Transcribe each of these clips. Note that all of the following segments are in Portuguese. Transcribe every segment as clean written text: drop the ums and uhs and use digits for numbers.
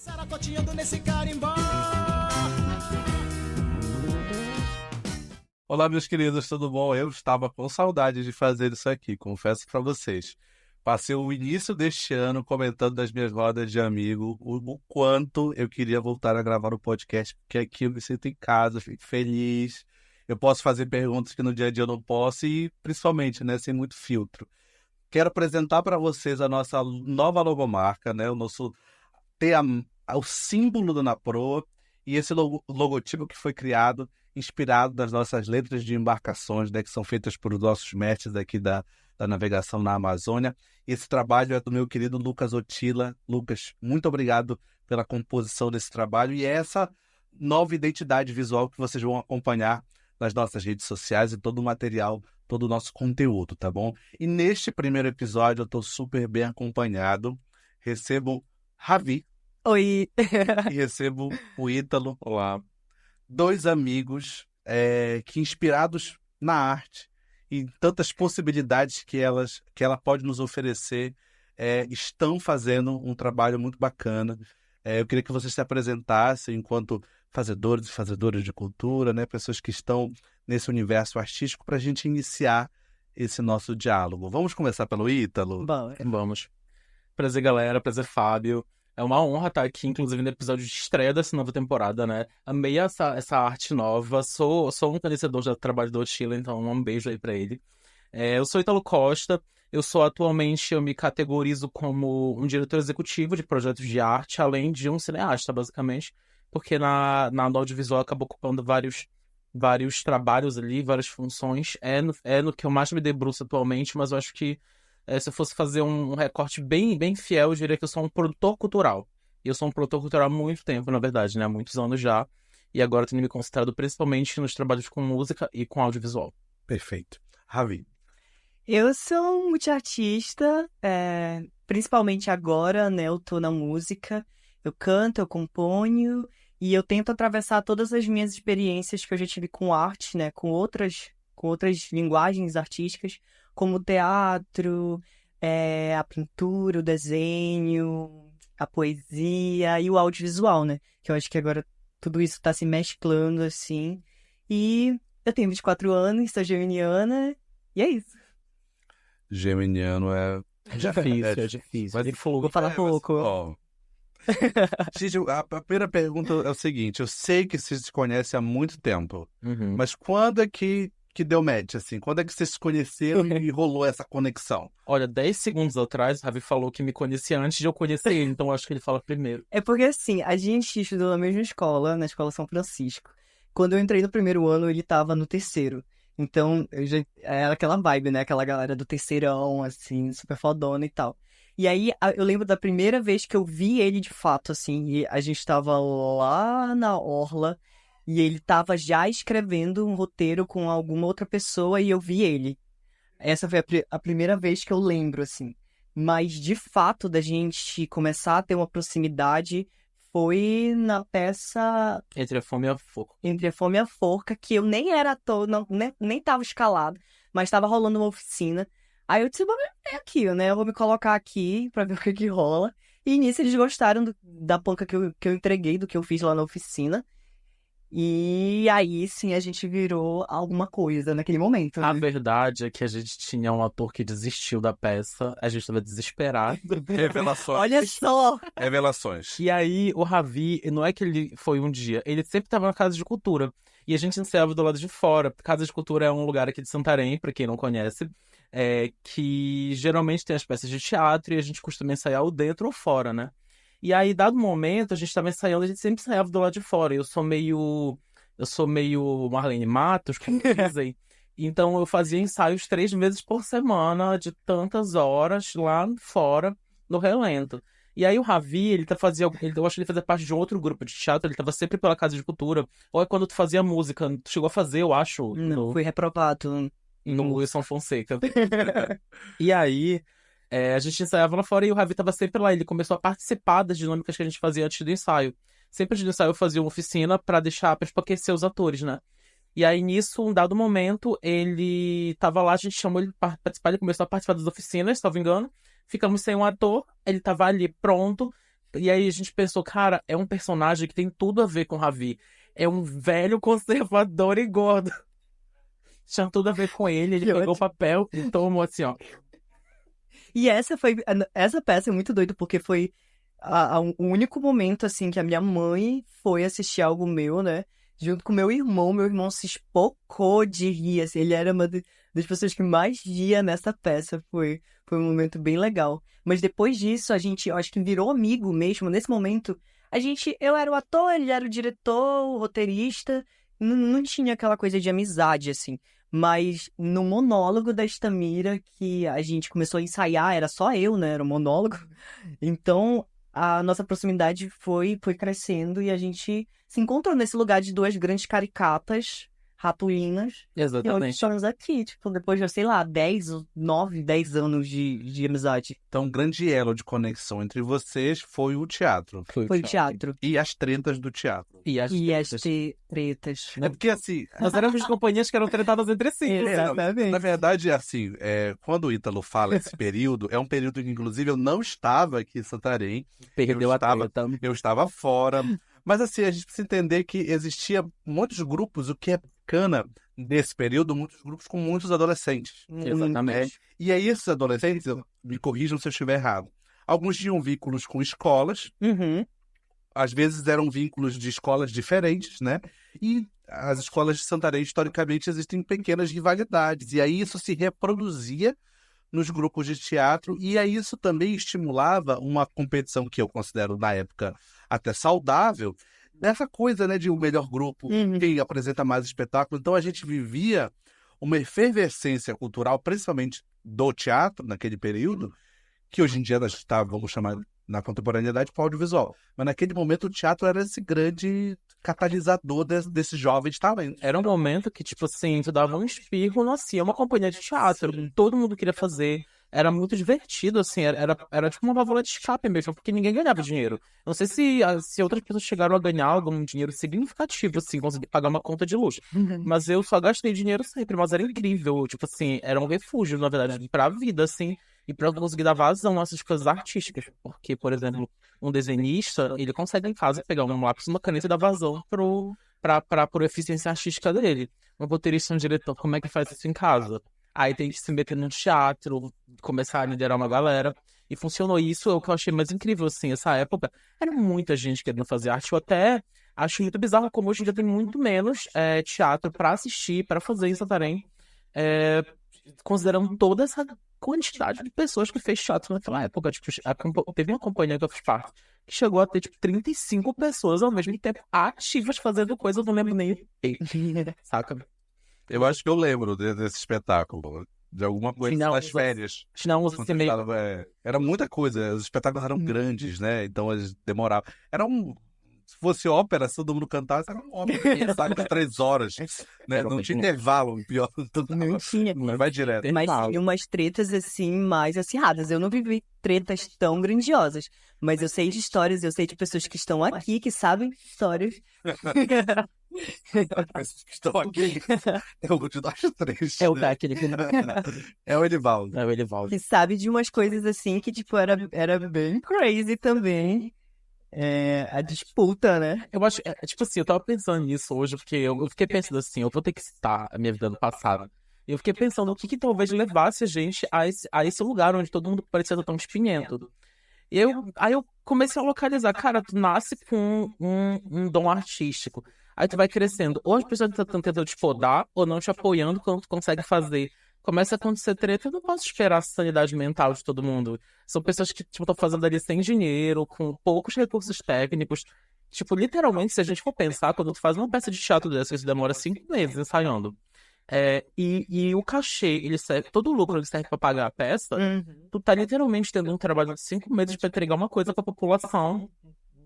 Saracoteando nesse carimbó. Olá, meus queridos, tudo bom? Eu estava com saudade de fazer isso aqui, confesso para vocês. Passei o início deste ano comentando nas minhas rodas de amigo o quanto eu queria voltar a gravar o podcast, porque aqui eu me sinto em casa, fico feliz. Eu posso fazer perguntas que no dia a dia eu não posso e, principalmente, né, sem muito filtro. Quero apresentar para vocês a nossa nova logomarca, né, o nosso o símbolo do Naproa e esse logotipo que foi criado, inspirado nas nossas letras de embarcações, né, que são feitas por nossos mestres aqui da navegação na Amazônia. Esse trabalho é do meu querido Lucas Otila. Lucas, muito obrigado pela composição desse trabalho e essa nova identidade visual que vocês vão acompanhar nas nossas redes sociais e todo o material, todo o nosso conteúdo, tá bom? E neste primeiro episódio eu estou super bem acompanhado. Recebo Ravi. Oi! E recebo o Ítalo. Olá. Dois amigos que, inspirados na arte e tantas possibilidades que ela pode nos oferecer, estão fazendo um trabalho muito bacana. Eu queria que vocês se apresentassem enquanto fazedores e fazedoras de cultura, né? Pessoas que estão nesse universo artístico, para a gente iniciar esse nosso diálogo. Vamos começar pelo Ítalo? Vamos. Prazer, galera. Prazer, Fábio. É uma honra estar aqui, inclusive, no episódio de estreia dessa nova temporada, né? Amei essa arte nova. Sou um conhecedor do trabalho do Otila, então um beijo aí pra ele. Eu sou Ítalo Costa. Atualmente, eu me categorizo como um diretor executivo de projetos de arte, além de um cineasta, basicamente. Porque na audiovisual acabo ocupando vários trabalhos ali, várias funções. É no que eu mais me debruço atualmente, mas eu acho que se eu fosse fazer um recorte bem fiel, eu diria que eu sou um produtor cultural. E eu sou um produtor cultural há muito tempo, na verdade, né? Há muitos anos já. E agora tenho me concentrado principalmente nos trabalhos com música e com audiovisual. Perfeito. Ravi. Eu sou multiartista, principalmente agora, né? Eu tô na música, eu canto, eu componho e eu tento atravessar todas as minhas experiências que eu já tive com arte, né? Com outras linguagens artísticas, como o teatro, a pintura, o desenho, a poesia e o audiovisual, né? Que eu acho que agora tudo isso tá se mesclando, assim. E eu tenho 24 anos, sou geminiana, e é isso. Geminiano é difícil. Mas Vou falar pouco. Gente, a primeira pergunta é o seguinte: eu sei que vocês se conhecem há muito tempo, Uhum. mas quando é que deu match, assim? Quando é que vocês se conheceram e rolou essa conexão? Olha, 10 segundos atrás, o Ravi falou que me conhecia antes de eu conhecer ele, então eu acho que ele fala primeiro. É porque, assim, a gente estudou na mesma escola, na Escola São Francisco. Quando eu entrei no primeiro ano, ele tava no terceiro. Então, era aquela vibe, né? Aquela galera do terceirão, assim, super fodona e tal. E aí, eu lembro da primeira vez que eu vi ele de fato, assim, e a gente tava lá na orla, e ele tava já escrevendo um roteiro com alguma outra pessoa, e eu vi ele. Essa foi a primeira vez que eu lembro, assim. Mas, de fato, da gente começar a ter uma proximidade foi na peça Entre a Fome e a Forca. Entre a Fome e a Forca, que eu nem era ator, nem tava escalado, mas tava rolando uma oficina. Aí eu disse, vou me aqui, né? Eu vou me colocar aqui pra ver o que rola. E nisso eles gostaram da panca que eu entreguei, do que eu fiz lá na oficina. E aí, sim, a gente virou alguma coisa naquele momento, né? A verdade é que a gente tinha um ator que desistiu da peça, a gente tava desesperado. Revelações. Olha só! Revelações. E aí, o Ravi, não é que ele foi um dia, ele sempre tava na Casa de Cultura. E a gente ensaiava do lado de fora. Casa de Cultura é um lugar aqui de Santarém, pra quem não conhece, que geralmente tem as peças de teatro e a gente costuma ensaiar ou dentro ou fora, né? E aí, dado momento, a gente tava ensaiando, a gente sempre ensaiava do lado de fora. Eu sou meio Marlene Matos, como dizem. Então, eu fazia ensaios 3 vezes por semana, de tantas horas, lá fora, no relento. E aí, o Ravi, eu acho que ele fazia parte de um outro grupo de teatro, ele tava sempre pela Casa de Cultura. Ou é quando tu fazia música, tu chegou a fazer, eu acho. Não, fui reprovado. No Wilson Fonseca. E aí, a gente ensaiava lá fora e o Ravi tava sempre lá. Ele começou a participar das dinâmicas que a gente fazia antes do ensaio. Sempre antes do ensaio eu fazia uma oficina pra aquecer os atores, né? E aí, nisso, um dado momento, ele tava lá, a gente chamou ele pra participar, ele começou a participar das oficinas, se não me engano. Ficamos sem um ator, ele tava ali pronto E aí a gente pensou, cara, é um personagem que tem tudo a ver com o Ravi. É um velho conservador e gordo. Tinha tudo a ver com ele. Ele Que pegou o ótimo. papel e tomou assim, ó. E essa peça é muito doida, porque foi o único momento, assim, que a minha mãe foi assistir algo meu, né? Junto com meu irmão se espocou de rir, assim, ele era uma das pessoas que mais ria nessa peça, foi um momento bem legal. Mas depois disso, eu acho que virou amigo mesmo, nesse momento, eu era o ator, ele era o diretor, o roteirista, não tinha aquela coisa de amizade, assim. Mas no monólogo da Estamira, que a gente começou a ensaiar, era só eu, né? Era um monólogo. Então, a nossa proximidade foi crescendo e a gente se encontrou nesse lugar de duas grandes caricatas, ratulinas. E hoje Exatamente. estamos aqui, tipo, depois de, sei lá, 10 anos de amizade. Então, um grande elo de conexão entre vocês foi o teatro. Foi o teatro. E as tretas do teatro. E as E as tretas. tretas. É porque, assim, Nós éramos companhias que eram tratadas entre si. Exatamente. na verdade, assim, quando o Ítalo fala esse período, é um período que, inclusive, eu não estava aqui em Santarém. Perdeu a estava- treta. Eu estava fora. Mas, assim, a gente precisa entender que existia muitos grupos, o que é bacana nesse período, muitos grupos com muitos adolescentes. Exatamente. E aí, esses adolescentes, me corrijam se eu estiver errado, alguns tinham vínculos com escolas, Uhum. às vezes eram vínculos de escolas diferentes, né? E as escolas de Santarém, historicamente, existem pequenas rivalidades. E aí isso se reproduzia nos grupos de teatro, e aí isso também estimulava uma competição que eu considero, na época, até saudável, dessa coisa, né, de o melhor grupo, Uhum. quem apresenta mais espetáculo. Então a gente vivia uma efervescência cultural, principalmente do teatro, naquele período, que hoje em dia nós vamos chamar na contemporaneidade para audiovisual. Mas naquele momento o teatro era esse grande catalisador desse jovem talento. Era um momento que, tipo assim, tu dava um espirro, nascia uma companhia de teatro. Todo mundo queria fazer. Era muito divertido, assim. Era tipo uma válvula de escape mesmo, porque ninguém ganhava dinheiro. Não sei se outras pessoas chegaram a ganhar algum dinheiro significativo, assim, conseguir pagar uma conta de luxo. Mas eu só gastei dinheiro sempre, mas era incrível. Tipo assim, era um refúgio, na verdade, pra vida, assim. E pra eu conseguir dar vazão nessas coisas artísticas. Porque, por exemplo, um desenhista, ele consegue em casa pegar um lápis e uma caneta e dar vazão por eficiência artística dele. Um roteirista, um diretor, como é que faz isso em casa? Aí tem que se meter no teatro, começar a liderar uma galera. E funcionou isso, é o que eu achei mais incrível, assim, essa época. Era muita gente querendo fazer arte. Eu até acho muito bizarro como hoje em dia tem muito menos teatro pra assistir, pra fazer em Santarém. Considerando toda essa quantidade de pessoas que fez teatro naquela época. Tipo, teve uma companhia que eu fiz parte que chegou a ter, tipo, 35 pessoas ao mesmo tempo ativas fazendo coisa, eu não lembro nem o quê, saca? Eu acho que eu lembro desse espetáculo, de alguma coisa Final, das férias. Não, Quando você eu meio... estava, era muita coisa, os espetáculos eram grandes, né? Então eles demoravam. Se fosse ópera, se todo mundo cantasse, era uma ópera, sabe, de 3 horas, né? Era Não bem tinha longo. intervalo, pior. Não tinha. Vai direto. Mas Fala. tinha umas tretas, assim, mais acirradas. Eu não vivi tretas tão grandiosas. Mas eu sei de histórias, eu sei de pessoas que estão aqui, que sabem de histórias. As pessoas que estão aqui, eu vou te dar as 3. É o técnico. É o Edivaldo. É o Elivaldo. Que sabe de umas coisas, assim, que, tipo, era bem crazy também. A disputa, né? Eu acho, tipo assim, eu tava pensando nisso hoje, porque eu fiquei pensando assim, eu vou ter que citar a minha vida no passado. E eu fiquei pensando o que talvez levasse a gente a esse lugar onde todo mundo parecia tão espinhento. Aí eu comecei a localizar, cara, tu nasce com um dom artístico. Aí tu vai crescendo, ou as pessoas estão tentando te podar, ou não te apoiando quando tu consegue fazer. Começa a acontecer treta, eu não posso esperar a sanidade mental de todo mundo. São pessoas que, tipo, estão fazendo ali sem dinheiro, com poucos recursos técnicos. Tipo, literalmente, se a gente for pensar, quando tu faz uma peça de teatro dessa, isso demora 5 meses ensaiando. E o cachê, ele serve, todo o lucro ele serve pra pagar a peça, tu tá literalmente tendo um trabalho de 5 meses pra entregar uma coisa pra população,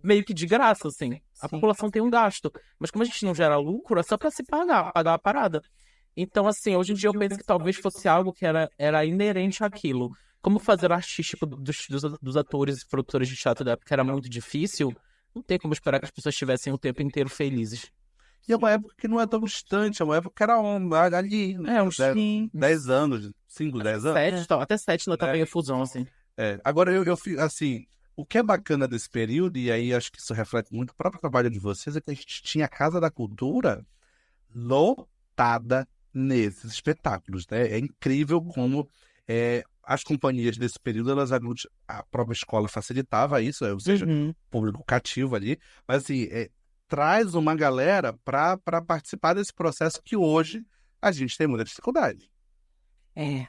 meio que de graça, assim. A população tem um gasto. Mas como a gente não gera lucro, é só pra se pagar a parada. Então, assim, hoje em dia eu penso que talvez fosse algo que era inerente àquilo. Como fazer artístico dos atores e produtores de teatro da época era muito difícil, não tem como esperar que as pessoas estivessem o tempo inteiro felizes. E é uma época que não é tão distante, é uma época que era ali, né? Uns 10 anos, 5, 10 anos. 7, até 7 não tá em fusão, assim. Agora eu fico assim, O que é bacana desse período, e aí acho que isso reflete muito o próprio trabalho de vocês, é que a gente tinha a Casa da Cultura lotada nesses espetáculos, né? É incrível como as companhias desse período, a própria escola facilitava isso, ou seja, Uhum. público cativo ali, mas assim, traz uma galera para participar desse processo que hoje a gente tem muita dificuldade. É,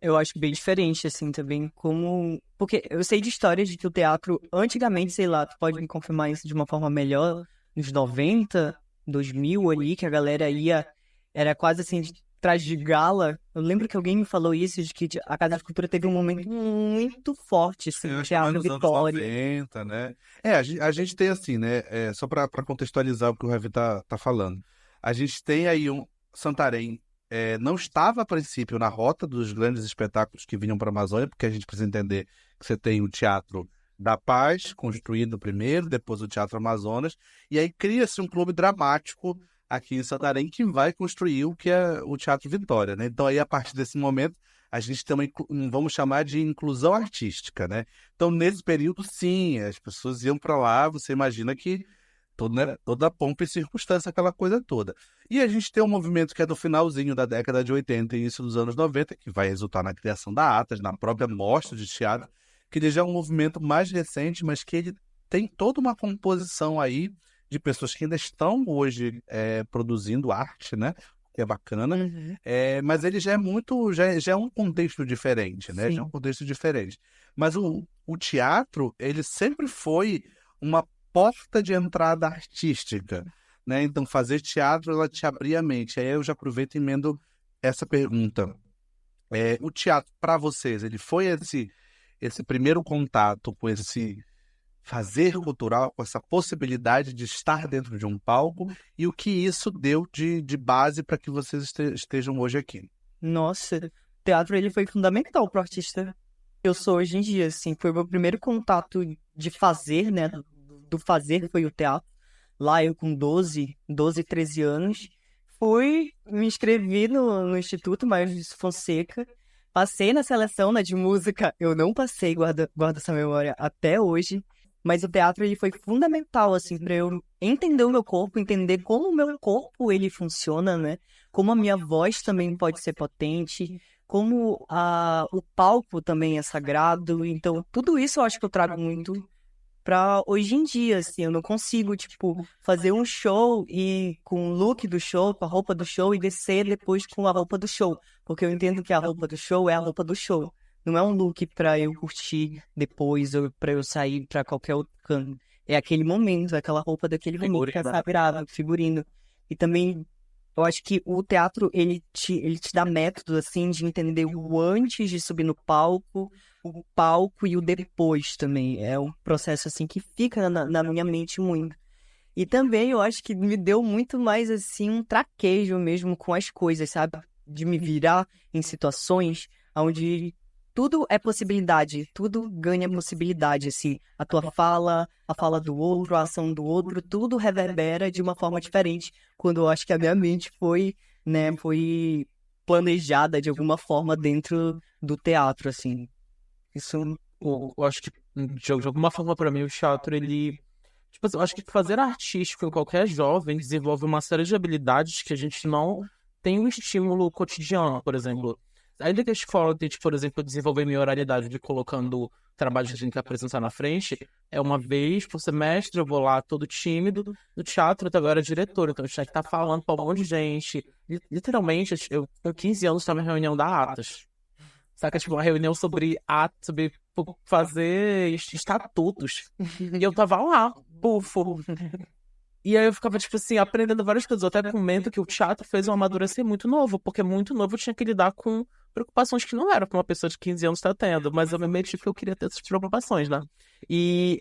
eu acho bem diferente, assim, também, como... Porque eu sei de histórias de que o teatro, antigamente, sei lá, tu pode me confirmar isso de uma forma melhor, nos 90, 2000 ali, que a galera ia, era quase assim, de traje de gala. Eu lembro que alguém me falou isso, de que a Casa de Cultura teve um momento muito forte, assim, Eu no acho que mais Teatro nos anos Vitória. 90, né? A gente tem assim, né? Só para contextualizar o que o Heavy tá falando. A gente tem aí Santarém não estava a princípio na rota dos grandes espetáculos que vinham para a Amazônia, porque a gente precisa entender que você tem o Teatro da Paz, construído primeiro, depois o Teatro Amazonas, e aí cria-se um clube dramático aqui em Santarém que vai construir o que é o Teatro Vitória, né? Então aí, a partir desse momento, a gente tem vamos chamar de inclusão artística, né? Então, nesse período, sim, as pessoas iam para lá, você imagina que toda a pompa e circunstância, aquela coisa toda. E a gente tem um movimento que é do finalzinho da década de 80 e início dos anos 90, que vai resultar na criação da Atas, na própria mostra de teatro, que ele já é um movimento mais recente, mas que ele tem toda uma composição aí de pessoas que ainda estão hoje produzindo arte, né? Que é bacana, Uhum. mas ele já é um contexto diferente, né? Já é um Sim. contexto diferente. Mas o teatro, ele sempre foi uma porta de entrada artística, né? Então, fazer teatro, ela te abria a mente. Aí eu já aproveito e emendo essa pergunta. O teatro, para vocês, ele foi esse primeiro contato com esse fazer cultural, com essa possibilidade de estar dentro de um palco, e o que isso deu de base para que vocês estejam hoje aqui? Nossa, o teatro, ele foi fundamental pro artista que eu sou hoje em dia, assim. Foi o meu primeiro contato de fazer, né? Do fazer foi o teatro. Lá eu com 12, 13 anos, me inscrevi no Instituto Mário de Fonseca, passei na seleção, né, de música, eu não passei, guardo essa memória até hoje, mas o teatro ele foi fundamental, assim, para eu entender o meu corpo, entender como o meu corpo ele funciona, né, como a minha voz também pode ser potente, como o palco também é sagrado, então tudo isso eu acho que eu trago muito pra hoje em dia, assim, eu não consigo, tipo, fazer um show e com o look do show, com a roupa do show e descer depois com a roupa do show, porque eu entendo que a roupa do show é a roupa do show, não é um look pra eu curtir depois ou pra eu sair pra qualquer outro canto, é aquele momento, é aquela roupa daquele momento que é sagrado, figurino, e também eu acho que o teatro, ele te dá métodos, assim, de entender o antes de subir no palco, o palco e o depois também. É um processo, assim, que fica na minha mente muito. E também eu acho que me deu muito mais, assim, um traquejo mesmo com as coisas, sabe? De me virar em situações onde tudo é possibilidade, tudo ganha possibilidade, assim. A tua fala, a fala do outro, a ação do outro, tudo reverbera de uma forma diferente. Quando eu acho que a minha mente foi planejada de alguma forma dentro do teatro, assim. Isso, Eu acho que, de alguma forma, pra mim, o teatro, ele... Tipo assim, eu acho que fazer artístico em qualquer jovem desenvolve uma série de habilidades que a gente não tem um estímulo cotidiano, por exemplo. Ainda que a escola tente, por exemplo, desenvolver minha oralidade de colocando trabalhos que a gente quer apresentar na frente, é uma vez por semestre, eu vou lá todo tímido. No teatro, até agora, é diretor, então a gente tem que estar falando pra um monte de gente. Literalmente, eu com 15 anos estava em reunião da Atas. Saca, tipo, uma reunião sobre atos, sobre fazer estatutos. E eu tava lá, bufo. E aí eu ficava, tipo assim, aprendendo várias coisas. Eu até comento que o teatro fez eu amadurecer muito novo, porque muito novo eu tinha que lidar com preocupações que não eram que uma pessoa de 15 anos tá tendo, mas eu me meti porque eu queria ter essas preocupações, né? E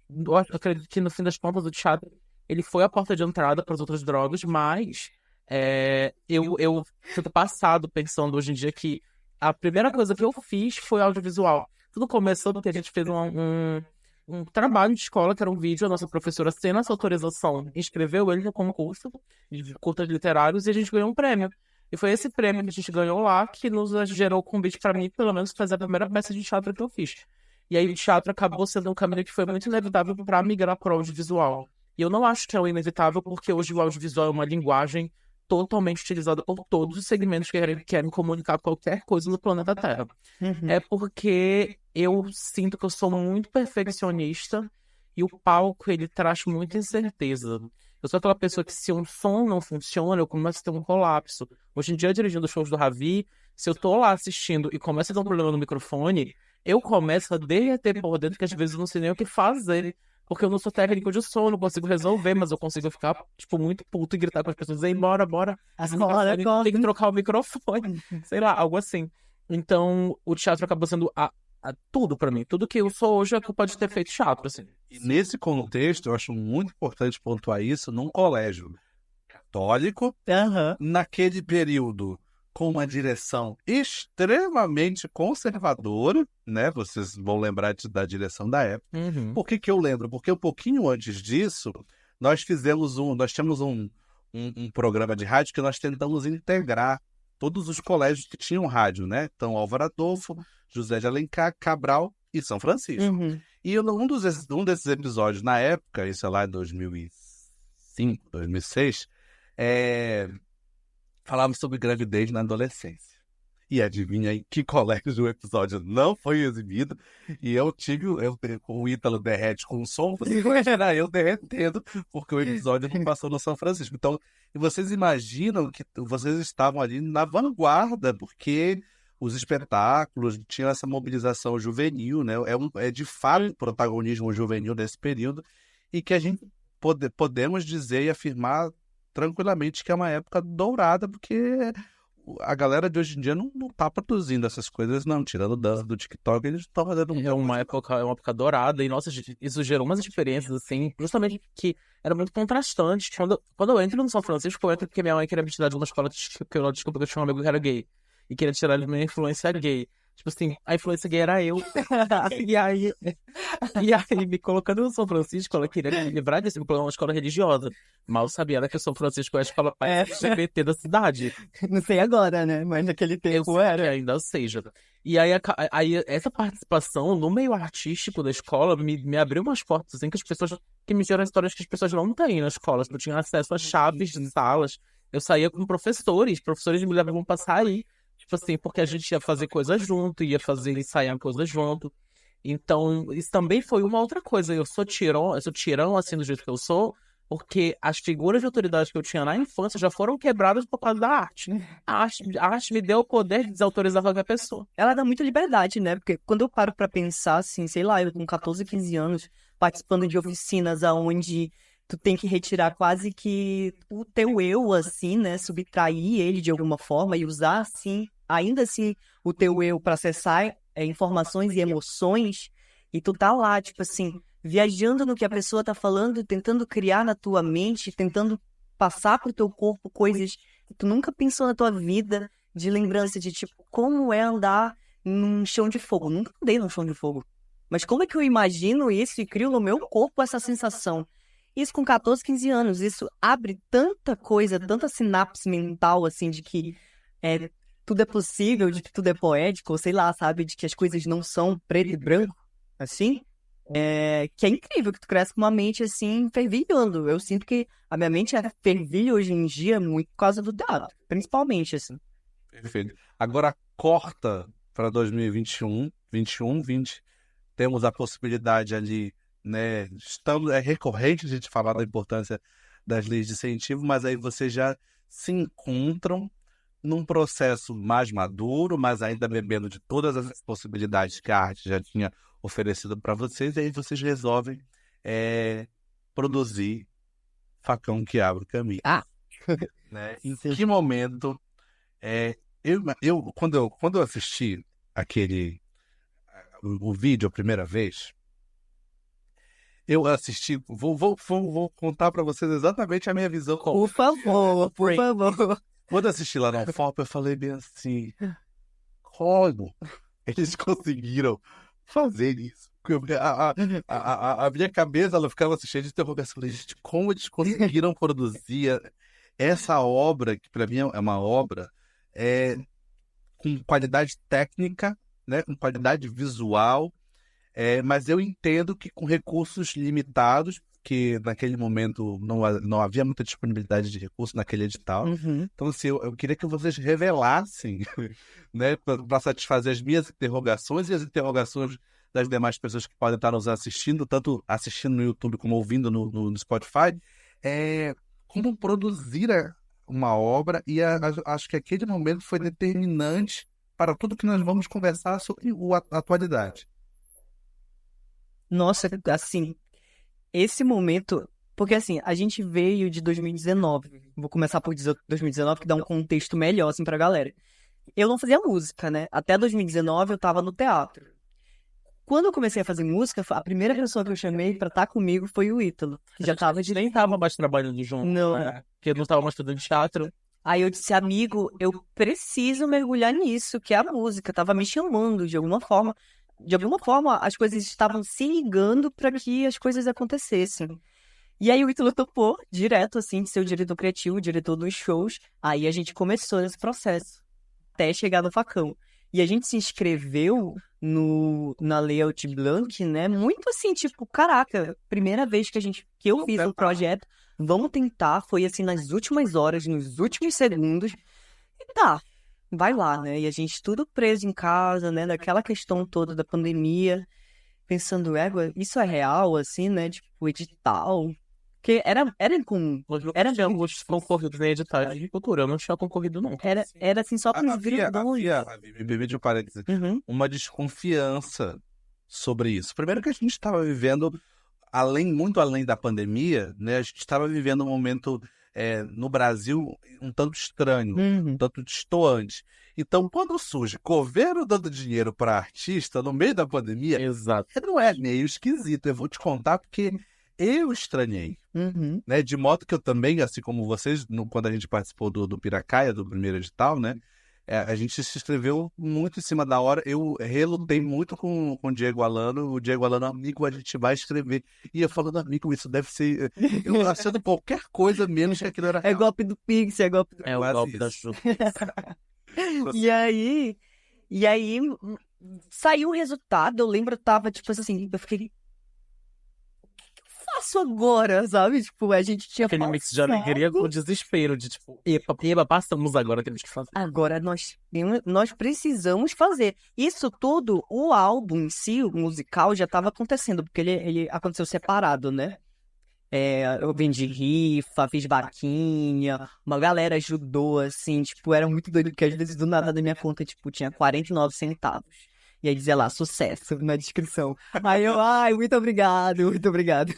eu acredito que no fim das contas o teatro, ele foi a porta de entrada para as outras drogas, mas eu fico passado pensando hoje em dia que a primeira coisa que eu fiz foi audiovisual. Tudo começou porque a gente fez um trabalho de escola, que era um vídeo, a nossa professora, sem nossa autorização, inscreveu ele no concurso de curtas literários e a gente ganhou um prêmio. E foi esse prêmio que a gente ganhou lá que nos gerou o convite para mim, pelo menos, fazer a primeira peça de teatro que eu fiz. E aí o teatro acabou sendo um caminho que foi muito inevitável para migrar para o audiovisual. E eu não acho que é o inevitável, porque hoje o audiovisual é uma linguagem totalmente utilizada por todos os segmentos que querem comunicar qualquer coisa no planeta Terra. É porque eu sinto que eu sou muito perfeccionista e o palco, ele traz muita incerteza. Eu sou aquela pessoa que, se um som não funciona, eu começo a ter um colapso. Hoje em dia, dirigindo os shows do Ravi, se eu tô lá assistindo e começa a dar um problema no microfone, eu começo a derreter por dentro, que às vezes eu não sei nem o que fazer. Porque eu não sou técnico de som, não consigo resolver, mas eu consigo ficar, tipo, muito puto e gritar com as pessoas, ei, bora, tem que trocar o microfone, sei lá, algo assim. Então, o teatro acabou sendo tudo pra mim. Tudo que eu sou hoje é culpa de ter feito teatro, assim. E nesse contexto, eu acho muito importante pontuar isso num colégio católico, Aham. naquele período com uma direção extremamente conservadora, né? Vocês vão lembrar da direção da época. Por que eu lembro? Porque um pouquinho antes disso, nós tínhamos um programa de rádio que nós tentamos integrar todos os colégios que tinham rádio, né? Então, Álvaro Adolfo, José de Alencar, Cabral e São Francisco. E um desses episódios, na época, isso é lá em 2005, 2006, falávamos sobre gravidez na adolescência. E adivinha em que colégio o episódio não foi exibido? E o Ítalo derrete com o som, era eu derretendo, porque o episódio não passou no São Francisco. Então, vocês imaginam que vocês estavam ali na vanguarda, porque os espetáculos tinham essa mobilização juvenil, né? É de fato protagonismo juvenil nesse período, e que a gente podemos dizer e afirmar tranquilamente que é uma época dourada, porque a galera de hoje em dia não tá produzindo essas coisas, não. Tirando dança do TikTok, eles estão fazendo... É uma época dourada, e nossa, isso gerou umas experiências, assim, justamente que eram muito contrastantes. Quando eu entro no São Francisco, eu entro porque minha mãe queria me tirar de uma escola que eu descobri que eu tinha um amigo que era gay, e queria tirar ele da minha influência gay. Tipo assim, a influência gay era eu. E aí, me colocando no São Francisco, ela queria me livrar disso, me colocar numa escola religiosa. Mal sabia ela que o São Francisco é a escola mais LGBT da cidade. Não sei agora, né? Mas naquele tempo Que era. ainda seja. E aí, essa participação no meio artístico da escola me abriu umas portas, assim, que me geram histórias que as pessoas não têm na escola. Eu tinha acesso a chaves de salas. Eu saía com professores me levavam pra sair. Tipo assim, porque a gente ia fazer coisas junto, ia ensaiar coisas junto. Então, isso também foi uma outra coisa. Eu sou tirão, assim, do jeito que eu sou, porque as figuras de autoridade que eu tinha na infância já foram quebradas por causa da arte. A arte me deu o poder de desautorizar qualquer pessoa. Ela dá muita liberdade, né? Porque quando eu paro pra pensar, assim, sei lá, eu com 14, 15 anos, participando de oficinas aonde tu tem que retirar quase que o teu eu, assim, né? Subtrair ele de alguma forma e usar, assim, ainda assim, o teu eu pra acessar informações e emoções. E tu tá lá, tipo assim, viajando no que a pessoa tá falando, tentando criar na tua mente, tentando passar pro teu corpo coisas que tu nunca pensou na tua vida, de lembrança de, tipo, como é andar num chão de fogo. Nunca andei num chão de fogo. Mas como é que eu imagino isso e crio no meu corpo essa sensação? Isso com 14, 15 anos. Isso abre tanta coisa, tanta sinapse mental, assim, de que tudo é possível, de que tudo é poético, ou sei lá, sabe? De que as coisas não são preto e branco, assim. Que é incrível que tu cresce com uma mente, assim, fervilhando. Eu sinto que a minha mente fervilha hoje em dia muito por causa do teatro, principalmente, assim. Perfeito. Agora corta para 2021, 21, 20. Temos a possibilidade ali, né? É recorrente a gente falar da importância das leis de incentivo, mas aí vocês já se encontram num processo mais maduro, mas ainda bebendo de todas as possibilidades que a arte já tinha oferecido para vocês, e aí vocês resolvem produzir Facão que Abre o Caminho. Né? Em que momento... quando eu assisti o vídeo a primeira vez, eu assisti, vou contar para vocês exatamente a minha visão. Por favor, por favor. Quando eu assisti lá na UFOP, eu falei bem assim, como eles conseguiram fazer isso? A minha cabeça, ela ficava cheia de interrogação. Gente, como eles conseguiram produzir essa obra, que para mim é uma obra com qualidade técnica, né, com qualidade visual, Mas eu entendo que com recursos limitados, que naquele momento não havia muita disponibilidade de recursos naquele edital. Uhum. Então, assim, eu queria que vocês revelassem, né, para satisfazer as minhas interrogações e as interrogações das demais pessoas que podem estar nos assistindo, tanto assistindo no YouTube como ouvindo no Spotify, como produzir uma obra, e acho que aquele momento foi determinante para tudo que nós vamos conversar sobre a atualidade. Nossa, assim, esse momento. Porque assim, a gente veio de 2019. Vou começar por dizer 2019, que dá um contexto melhor, assim, pra galera. Eu não fazia música, né? Até 2019 eu tava no teatro. Quando eu comecei a fazer música, a primeira pessoa que eu chamei pra estar comigo foi o Ítalo, que já tava de. Nem tava mais trabalhando junto, Não. né? Porque eu não tava mais estudando teatro. Aí eu disse, amigo, eu preciso mergulhar nisso, que é a música. Tava me chamando de alguma forma. De alguma forma, as coisas estavam se ligando para que as coisas acontecessem. E aí o Ítalo topou direto, assim, de ser o diretor criativo, o diretor dos shows. Aí a gente começou nesse processo, até chegar no Facão. E a gente se inscreveu na Layout Blank, né? Muito assim, tipo, caraca, primeira vez que eu fiz o projeto, vamos tentar. Foi assim, nas últimas horas, nos últimos segundos. E tá, vai lá, né? E a gente tudo preso em casa, né? Daquela questão toda da pandemia. Pensando, isso é real, assim, né? Tipo, edital. Porque era incomum. Era de alguns concorridos em editais de cultura. Eu não tinha concorrido, não. Era assim, só para os grandões. Me de um parênteses, Uhum. uma desconfiança sobre isso. Primeiro que a gente estava vivendo, muito além da pandemia, né? A gente estava vivendo um momento no Brasil um tanto estranho, um tanto destoante. Então, quando surge governo dando dinheiro para artista no meio da pandemia, Exato. não é meio esquisito. Eu vou te contar porque eu estranhei. Uhum. Né? De modo que eu também, assim como vocês, quando a gente participou do Piracaia, do primeiro edital, né? A gente se inscreveu muito em cima da hora. Eu relutei muito com o Diego Alano. O Diego Alano, amigo, a gente vai escrever. E eu falando, amigo, isso deve ser. Eu achando qualquer coisa menos que aquilo era É real. golpe do Pix, é golpe do... É o Quase golpe isso. da chuva. E aí saiu o resultado. Eu lembro, eu tava tipo assim, eu fiquei, o que eu faço agora, sabe? Tipo, a gente tinha Aquele mix de passado. alegria com desespero, de tipo, epa, passamos agora, temos que fazer. Agora nós precisamos fazer. Isso tudo, o álbum em si, o musical, já estava acontecendo, porque ele aconteceu separado, né? Eu vendi rifa, fiz vaquinha, uma galera ajudou, assim, tipo, era muito doido, porque às vezes do nada da minha conta, tipo, tinha 49 centavos. E aí dizia lá, sucesso, na descrição. Aí eu, muito obrigado, muito obrigado.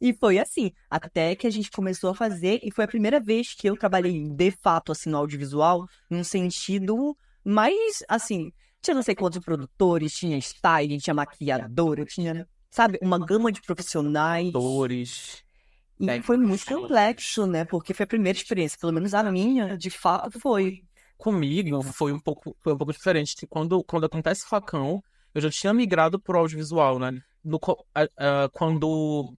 E foi assim, até que a gente começou a fazer, e foi a primeira vez que eu trabalhei, de fato, assim, no audiovisual, num sentido mais, assim, tinha não sei quantos produtores, tinha styling, tinha maquiadora, tinha, sabe, uma gama de profissionais. Atores. E foi muito complexo, né? Porque foi a primeira experiência, pelo menos a minha, de fato, foi. Comigo foi um pouco diferente. Que Quando acontece o Facão, eu já tinha migrado pro audiovisual, né? Quando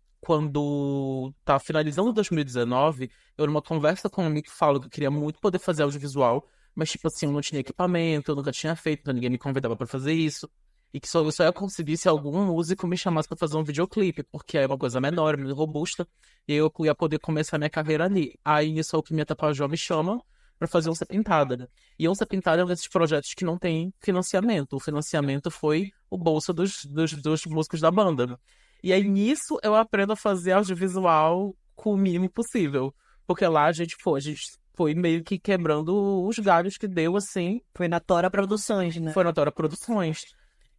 tá finalizando 2019, eu numa conversa com um amigo que falo que eu queria muito poder fazer audiovisual, mas tipo assim, eu não tinha equipamento, eu nunca tinha feito, então ninguém me convidava pra fazer isso. E que eu só ia conseguir se algum músico me chamasse pra fazer um videoclipe, porque é uma coisa menor, menos robusta, e eu ia poder começar minha carreira ali. Aí isso é o que minha Tapajós me chama pra fazer Onça Pintada, né? E Onça Pintada é um desses projetos que não tem financiamento. O financiamento foi o bolso dos músicos da banda. E aí nisso eu aprendo a fazer audiovisual com o mínimo possível. Porque lá a gente foi meio que quebrando os galhos que deu, assim. Foi na Tora Produções, né? Foi na Tora Produções.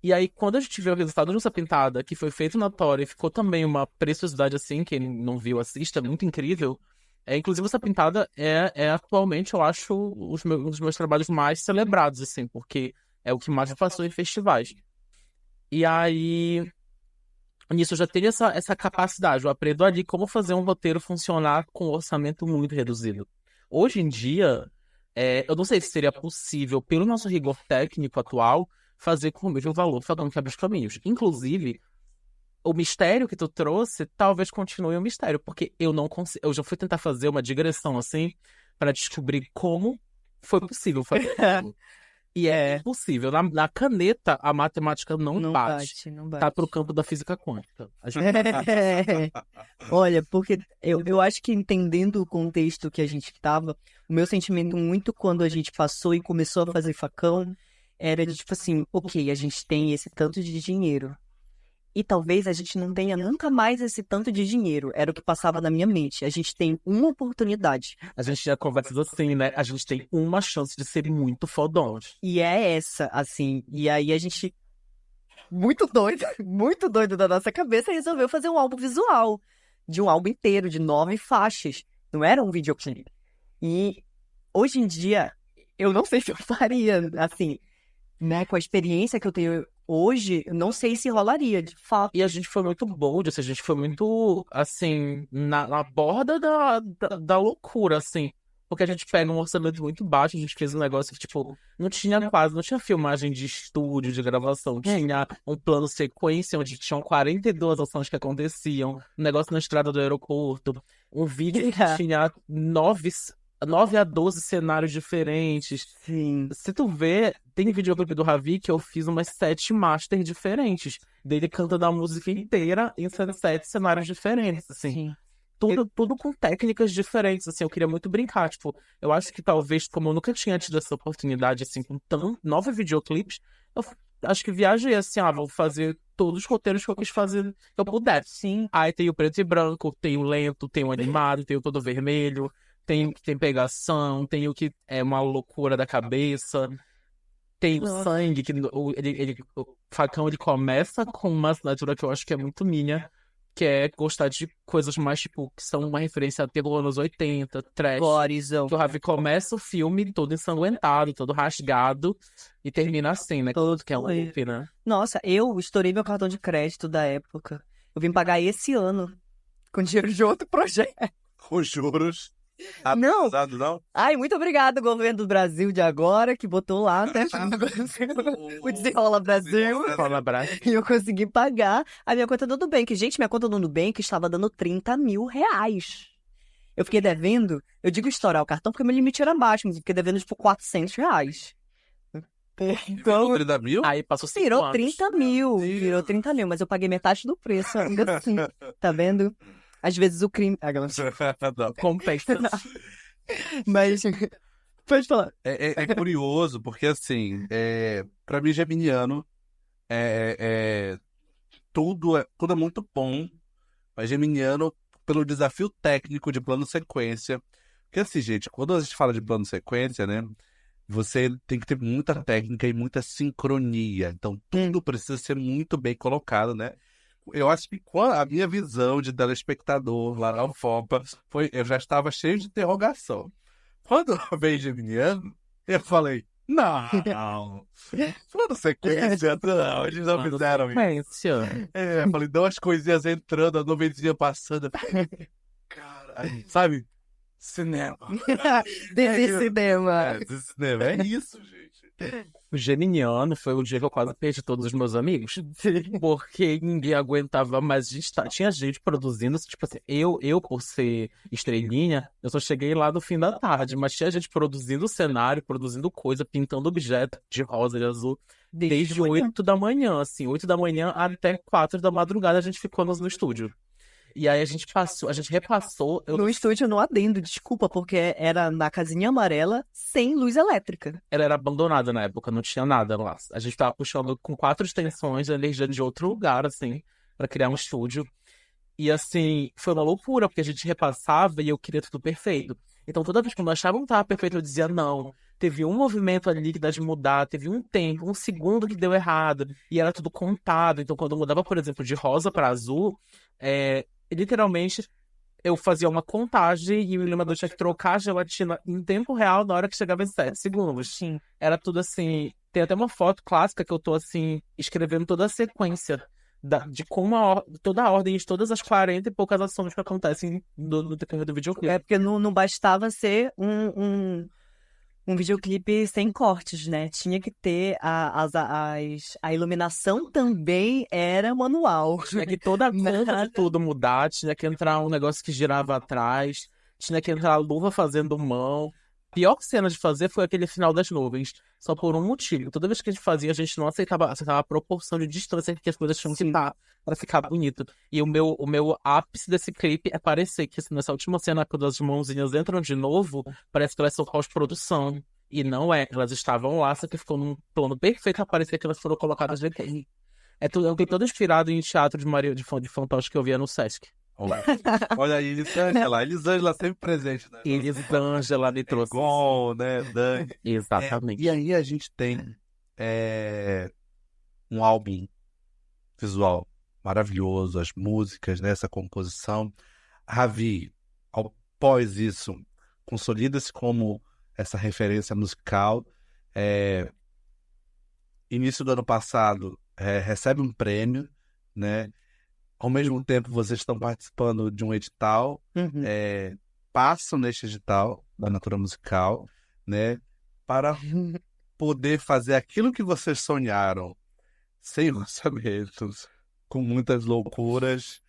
E aí, quando a gente viu o resultado de Onça Pintada, que foi feito na Tora, e ficou também uma preciosidade assim, quem não viu, assista, muito incrível. Inclusive, Onça Pintada é atualmente, eu acho, um dos meus trabalhos mais celebrados, assim, porque é o que mais passou em festivais. E aí, nisso eu já tenho essa capacidade, eu aprendo ali como fazer um roteiro funcionar com um orçamento muito reduzido. Hoje em dia, eu não sei se seria possível, pelo nosso rigor técnico atual, fazer com o mesmo valor Falcão que Abre os Caminhos. Inclusive, o mistério que tu trouxe talvez continue um mistério, porque eu não consigo. Eu já fui tentar fazer uma digressão assim para descobrir como foi possível fazer. E é impossível. Na caneta, a matemática não bate. Não bate. Tá pro campo da física quântica. Olha, porque eu acho que entendendo o contexto que a gente tava, o meu sentimento muito quando a gente passou e começou a fazer facão era de tipo assim, ok, a gente tem esse tanto de dinheiro. E talvez a gente não tenha nunca mais esse tanto de dinheiro. Era o que passava na minha mente. A gente tem uma oportunidade. A gente já conversa assim, né? A gente tem uma chance de ser muito fodões. E é essa, assim. E aí a gente, muito doido da nossa cabeça, resolveu fazer um álbum visual. De um álbum inteiro, de 9 faixas. Não era um videoclipe. E hoje em dia, eu não sei se eu faria, assim, né? Com a experiência que eu tenho hoje, eu não sei se rolaria, de fato. E a gente foi muito bold, assim, a gente foi muito, assim, na borda da loucura, assim. Porque a gente pega um orçamento muito baixo, a gente fez um negócio que, tipo, não tinha filmagem de estúdio, de gravação. Tinha um plano sequência, onde tinham 42 ações que aconteciam, um negócio na estrada do aeroporto, um vídeo que tinha 9 a 12 cenários diferentes. Sim. Se tu vê, tem videoclipe do Ravi que eu fiz umas 7 masters diferentes. Dele cantando a música inteira em 7 cenários diferentes, assim. Sim. Tudo com técnicas diferentes, assim. Eu queria muito brincar, tipo... Eu acho que talvez, como eu nunca tinha tido essa oportunidade, assim, com 9 videoclipes, eu acho que viajei, assim, vou fazer todos os roteiros que eu quis fazer, que eu pudesse. Sim. Aí tem o preto e branco, tem o lento, tem o animado, tem o todo vermelho... Tem o que tem pegação, tem o que é uma loucura da cabeça, tem o sangue, que o facão ele começa com uma assinatura que eu acho que é muito minha, que é gostar de coisas mais, tipo, que são uma referência a terror anos 80, trash. Gorezão. Que o Ravi começa o filme todo ensanguentado, todo rasgado, e termina assim, né? Todo Que é um loop, né? Nossa, eu estourei meu cartão de crédito da época. Eu vim pagar esse ano, com dinheiro de outro projeto. Com juros. Não. Atrasado, não? Ai, muito obrigado, governo do Brasil de agora, que botou lá, né? O Desenrola Brasil. Fala, Brasil. E eu consegui pagar a minha conta do Nubank. Gente, minha conta do Nubank estava dando 30 mil reais. Eu fiquei devendo, eu digo estourar o cartão porque meu limite era baixo, mas eu fiquei devendo, tipo, 400 reais. Então, 30 mil? Aí passou 5 virou anos. 30 mil. Virou 30 mil, mas eu paguei metade do preço ainda assim. Tá vendo? Às vezes o crime... Não. Compensa. Mas... Pode falar. É curioso, porque assim, pra mim, geminiano, tudo é muito bom, mas geminiano, pelo desafio técnico de plano sequência, porque assim, gente, quando a gente fala de plano sequência, né, você tem que ter muita técnica e muita sincronia, então tudo precisa ser muito bem colocado, né? Eu acho que a minha visão de telespectador lá na UFOPA eu já estava cheio de interrogação. Quando veio geminiano, eu falei, não, plano sequência, não, eles não fizeram isso. Sequência. Eu falei, deu as coisinhas entrando, a nuvenzinha passando. Caralho, sabe? Cinema. Desse cinema. Esse cinema, é isso, gente. O geminiano foi o dia que eu quase perdi todos os meus amigos. Porque ninguém aguentava mais. Tinha gente produzindo, tipo assim, eu por ser estrelinha, eu só cheguei lá no fim da tarde, mas tinha gente produzindo cenário, produzindo coisa, pintando objeto de rosa e azul, desde 8 da manhã, assim, 8 da manhã até 4 da madrugada a gente ficou no estúdio. E aí a gente repassou. No estúdio, no adendo, desculpa, porque era na casinha amarela, sem luz elétrica. Ela era abandonada na época, não tinha nada lá. A gente tava puxando com 4 extensões a energia de outro lugar, assim, pra criar um estúdio. E assim, foi uma loucura, porque a gente repassava e eu queria tudo perfeito. Então toda vez que eu não achava que tava perfeito, eu dizia não. Teve um movimento ali que dá de mudar, teve um tempo, um segundo que deu errado. E era tudo contado. Então quando eu mudava, por exemplo, de rosa pra azul, literalmente, eu fazia uma contagem e o iluminador tinha que trocar a gelatina em tempo real na hora que chegava em 7 segundos. Sim. Era tudo assim... Tem até uma foto clássica que eu tô, assim, escrevendo toda a sequência de como toda a ordem de todas as 40 e poucas ações que acontecem no decorrer do videoclipe. Porque não bastava ser um videoclipe sem cortes, né? Tinha que ter a iluminação também era manual. Tinha que toda a conta de tudo mudar, tinha que entrar um negócio que girava atrás, tinha que entrar a luva fazendo mão. pior cena de fazer foi aquele final das nuvens. Só por um motivo. Toda vez que a gente fazia, a gente não aceitava a proporção de distância que as coisas tinham que estar pra ficar bonito. E o meu ápice desse clipe é parecer que assim, nessa última cena, quando as mãozinhas entram de novo, parece que elas são pós-produção. E não é. Elas estavam lá, só que ficou num plano perfeito pra parecer que elas foram colocadas de aqui. É um clipe todo inspirado em teatro de fantoche que eu via no Sesc. Olha aí, Elisângela. Elisângela sempre presente, né? Elisângela me trouxe. Gon, né? Dani. Exatamente. E aí a gente tem um álbum visual maravilhoso, as músicas, né? Essa composição. Ravi, após isso, consolida-se como essa referência musical. Início do ano passado, recebe um prêmio, né? Ao mesmo tempo, vocês estão participando de um edital, passam neste edital da Natura Musical, né? Para poder fazer aquilo que vocês sonharam, sem orçamentos, com muitas loucuras,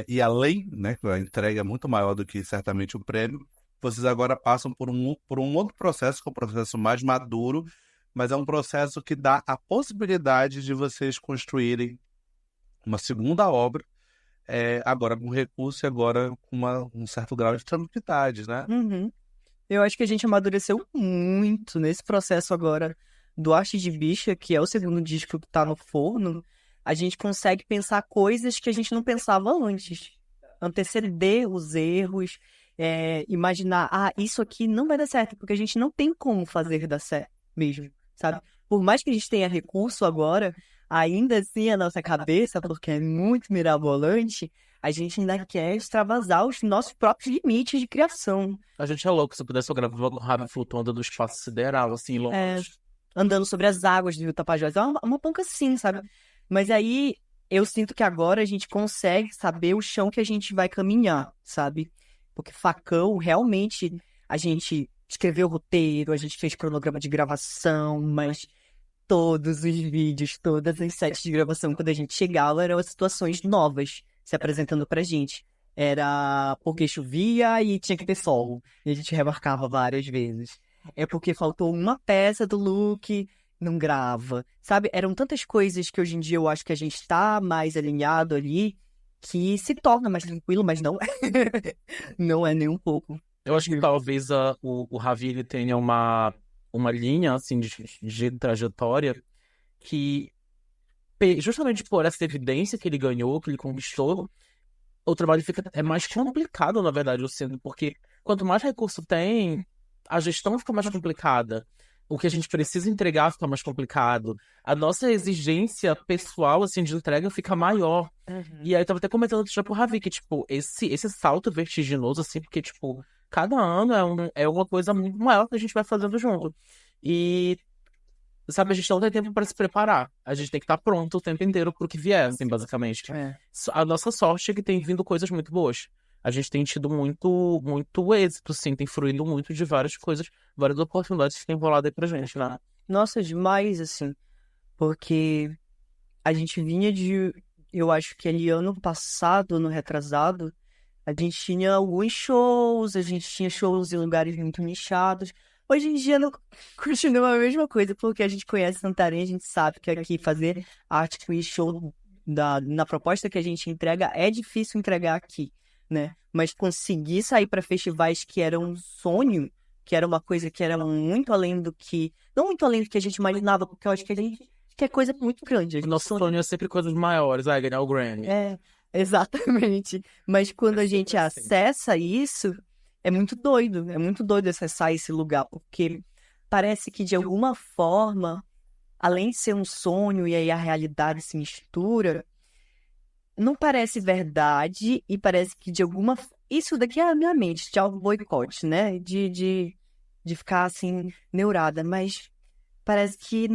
e além, né? A entrega é muito maior do que certamente o prêmio. Vocês agora passam por um outro processo, que é um processo mais maduro, mas é um processo que dá a possibilidade de vocês construírem uma segunda obra, agora com recurso e agora com um certo grau de tranquilidade, né? Eu acho que a gente amadureceu muito nesse processo agora do Arte de Bicha, que é o segundo disco que tá no forno. A gente consegue pensar coisas que a gente não pensava antes. Anteceder os erros, imaginar, isso aqui não vai dar certo, porque a gente não tem como fazer dar certo mesmo, sabe? Por mais que a gente tenha recurso agora, ainda assim a nossa cabeça, porque é muito mirabolante, a gente ainda quer extravasar os nossos próprios limites de criação. A gente é louco, se eu pudesse eu gravava com o Ravi flutuando do espaço sideral, assim, longe. Andando sobre as águas do Rio Tapajós. É uma panca assim, sabe? Mas aí eu sinto que agora a gente consegue saber o chão que a gente vai caminhar, sabe? Porque Facão, realmente, a gente escreveu o roteiro, a gente fez cronograma de gravação, mas todos os vídeos, todas as sets de gravação, quando a gente chegava, eram situações novas se apresentando pra gente. Era porque chovia e tinha que ter sol. E a gente remarcava várias vezes. É porque faltou uma peça do look, não grava. Sabe? Eram tantas coisas que hoje em dia eu acho que a gente tá mais alinhado ali, que se torna mais tranquilo, mas não é. Não é nem um pouco. Eu acho que talvez o Ravi ele tenha uma linha assim de trajetória que, justamente por essa evidência que ele ganhou, que ele conquistou, o trabalho é mais complicado, na verdade, eu sinto, porque quanto mais recurso tem, a gestão fica mais complicada. O que a gente precisa entregar fica mais complicado. A nossa exigência pessoal, assim, de entrega fica maior. E aí eu tava até comentando já pro Ravi que, tipo, esse salto vertiginoso, assim, porque, tipo, cada ano é uma coisa muito maior que a gente vai fazendo junto. E, sabe, a gente não tem tempo para se preparar. A gente tem que estar pronto o tempo inteiro pro que vier, assim, basicamente. A nossa sorte é que tem vindo coisas muito boas. A gente tem tido muito, muito êxito, sim, tem fruído muito de várias coisas, várias oportunidades que tem rolado aí pra gente, né? Nossa, demais, assim, porque a gente vinha eu acho que ali ano passado, ano retrasado, a gente tinha alguns shows, a gente tinha shows em lugares muito nichados. Hoje em dia não continua a mesma coisa, porque a gente conhece Santarém, a gente sabe que aqui fazer arte e show na proposta que a gente entrega é difícil entregar aqui, né? Mas conseguir sair para festivais que era um sonho, que era uma coisa que era muito além do que... Não muito além do que a gente imaginava, porque eu acho que a gente quer coisa muito grande. Nosso sonho é sempre coisas maiores, ganhar o Grammy. Exatamente. Mas quando a gente acessa isso, é muito doido acessar esse lugar, porque parece que de alguma forma, além de ser um sonho e aí a realidade se mistura, não parece verdade e parece que de alguma... Isso daqui é a minha mente, de algo boicote, né? De ficar assim, neurada, mas parece que...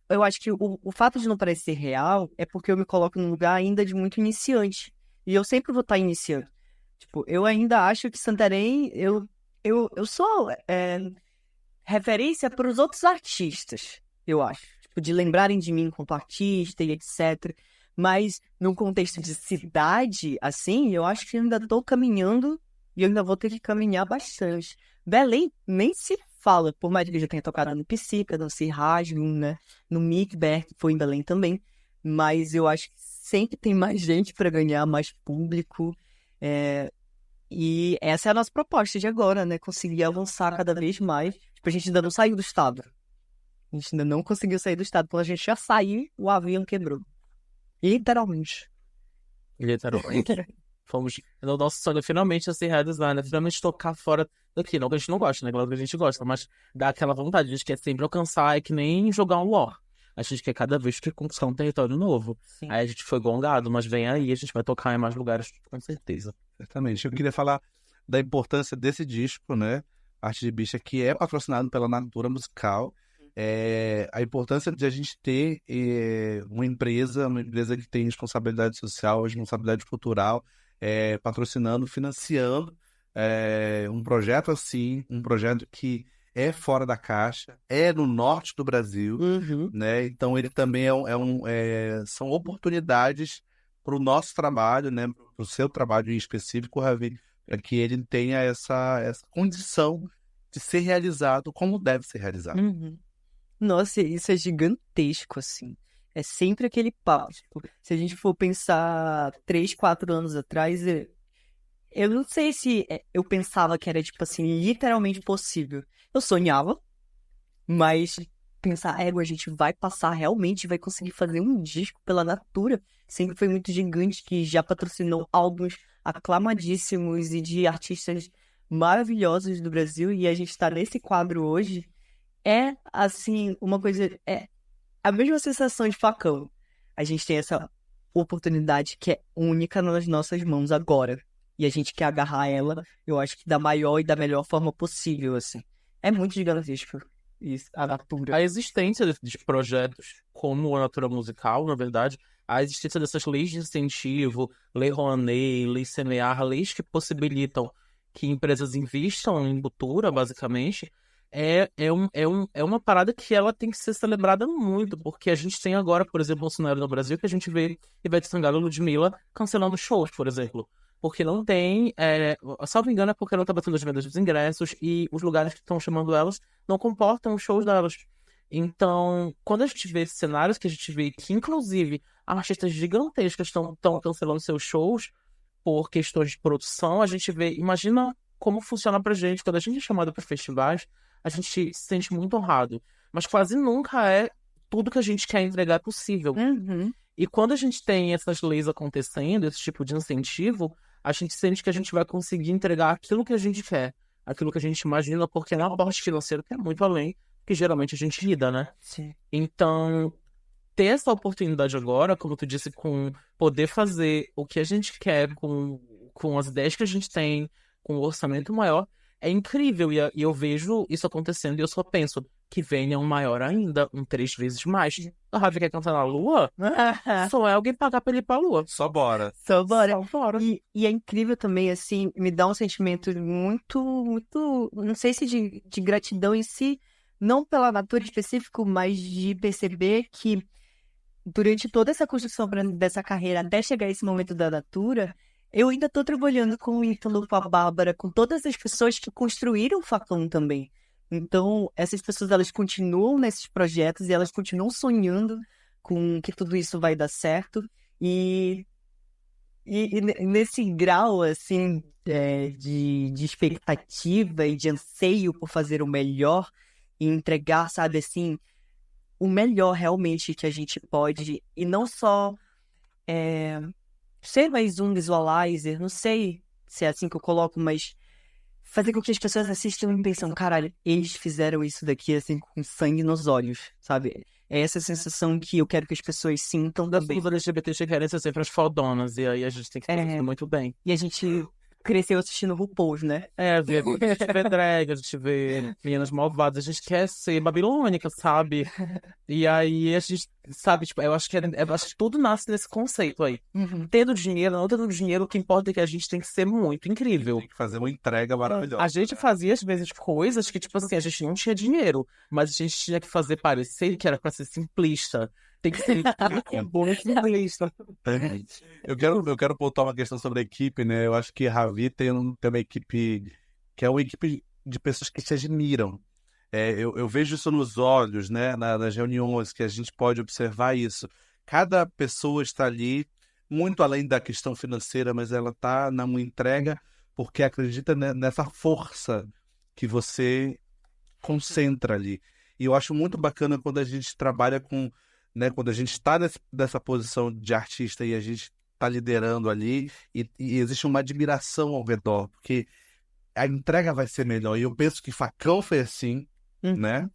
Eu acho que o fato de não parecer real é porque eu me coloco num lugar ainda de muito iniciante. E eu sempre vou estar iniciando. Tipo, eu ainda acho que Santarém... Eu sou referência para os outros artistas, eu acho. Tipo, de lembrarem de mim enquanto artista e etc. Mas, num contexto de cidade, assim, eu acho que eu ainda estou caminhando e eu ainda vou ter que caminhar bastante Belém nem se fala, por mais que eu já tenha tocado no Psica, no Cirrasgo, né? No Mikber, que foi em Belém também. Mas eu acho que sempre tem mais gente para ganhar, mais público. E essa é a nossa proposta de agora, né? Conseguir avançar cada vez mais. Tipo, a gente ainda não saiu do estado. A gente ainda não conseguiu sair do estado. Quando a gente já sair, o avião quebrou. Literalmente. Literalmente. Fomos. O nosso sonho é finalmente a ser realizado, né? Finalmente tocar fora daqui. Não que a gente não gosta, né? Claro que a gente gosta, mas dá aquela vontade. A gente quer sempre alcançar, é que nem jogar um war. A gente quer cada vez que conquistar um território novo. Sim. Aí a gente foi gongado, mas vem aí, a gente vai tocar em mais lugares, com certeza. Certamente. Eu queria falar da importância desse disco, né? Arte de Bicha, que é patrocinado pela Natura Musical. A importância de a gente ter uma empresa que tem responsabilidade social, responsabilidade cultural, patrocinando, financiando um projeto assim, um projeto que é fora da caixa, é no norte do Brasil, né? Então ele também são oportunidades para o nosso trabalho, né? Para o seu trabalho em específico, Ravi, para que ele tenha essa condição de ser realizado como deve ser realizado. Nossa, isso é gigantesco, assim. É sempre aquele papo. Tipo, se a gente for pensar 3, 4 anos atrás, eu não sei se eu pensava que era, tipo assim, literalmente possível. Eu sonhava, mas pensar, a gente vai passar realmente, vai conseguir fazer um disco pela Natura. Sempre foi muito gigante, que já patrocinou álbuns aclamadíssimos e de artistas maravilhosos do Brasil. E a gente tá nesse quadro hoje. É, assim, uma coisa... É a mesma sensação de facão. A gente tem essa oportunidade que é única nas nossas mãos agora. E a gente quer agarrar ela, eu acho que da maior e da melhor forma possível, assim. É muito gigantesco isso, a Natura. A existência de projetos como a Natura Musical, na verdade, a existência dessas leis de incentivo, Lei Rouanet, Lei Semear, leis que possibilitam que empresas investam em cultura, basicamente, é uma parada que ela tem que ser celebrada muito, porque a gente tem agora, por exemplo, um cenário no Brasil que a gente vê Ivete Sangalo e Ludmilla cancelando shows, por exemplo. Porque não tem, salvo engano, é porque não tá batendo as vendas dos ingressos e os lugares que estão chamando elas não comportam os shows delas. Então, quando a gente vê esses cenários, que a gente vê que, inclusive, artistas gigantescas estão cancelando seus shows por questões de produção, a gente vê, imagina como funciona pra gente, quando a gente é chamado para festivais, a gente se sente muito honrado. Mas quase nunca é tudo que a gente quer entregar possível. E quando a gente tem essas leis acontecendo, esse tipo de incentivo, a gente sente que a gente vai conseguir entregar aquilo que a gente quer, aquilo que a gente imagina, porque é uma parte financeira que é muito além que geralmente a gente lida, né? Sim. Então, ter essa oportunidade agora, como tu disse, com poder fazer o que a gente quer, com as ideias que a gente tem, com o orçamento maior, é incrível. E eu vejo isso acontecendo e eu só penso que venha um maior ainda, 3 vezes mais. A Ravi quer cantar na Lua? Só é alguém pagar pra ele ir pra Lua. Só bora. Só bora. Só bora. E é incrível também, assim, me dá um sentimento muito, muito, não sei se de gratidão em si, não pela Natura específico, mas de perceber que durante toda essa construção dessa carreira, até chegar esse momento da Natura, eu ainda tô trabalhando com o Ítalo, com a Bárbara, com todas as pessoas que construíram o Facão também. Então, essas pessoas, elas continuam nesses projetos e elas continuam sonhando com que tudo isso vai dar certo. E nesse grau, assim, de expectativa e de anseio por fazer o melhor e entregar, sabe, assim, o melhor realmente que a gente pode. E não só ser mais um visualizer, não sei se é assim que eu coloco, mas fazer com que as pessoas assistam e pensam, caralho, eles fizeram isso daqui, assim, com sangue nos olhos, sabe? É essa sensação que eu quero que as pessoas sintam também. As LGBTs querem ser sempre as fodonas, e aí a gente tem que fazer isso muito bem. E a gente cresceu assistindo RuPaul's, né? A gente vê drag, a gente vê meninas malvadas, a gente quer ser babilônica, sabe? E aí a gente, sabe, tipo, eu acho que tudo nasce nesse conceito aí. Tendo dinheiro, não tendo dinheiro, o que importa é que a gente tem que ser muito incrível. Tem que fazer uma entrega maravilhosa. A gente fazia, às vezes, coisas que, tipo assim, a gente não tinha dinheiro, mas a gente tinha que fazer parecer que era pra ser simplista. Tem que ser bom e simplista. Eu quero pontuar uma questão sobre a equipe, né? Eu acho que a Ravi tem uma equipe que é uma equipe de pessoas que te admiram. Eu vejo isso nos olhos, né? Nas reuniões, que a gente pode observar isso. Cada pessoa está ali, muito além da questão financeira, mas ela está numa entrega porque acredita nessa força que você concentra ali. E eu acho muito bacana quando a gente trabalha com, né, quando a gente está nessa posição de artista e a gente está liderando ali e existe uma admiração ao redor, porque a entrega vai ser melhor. E eu penso que Facão foi assim, né?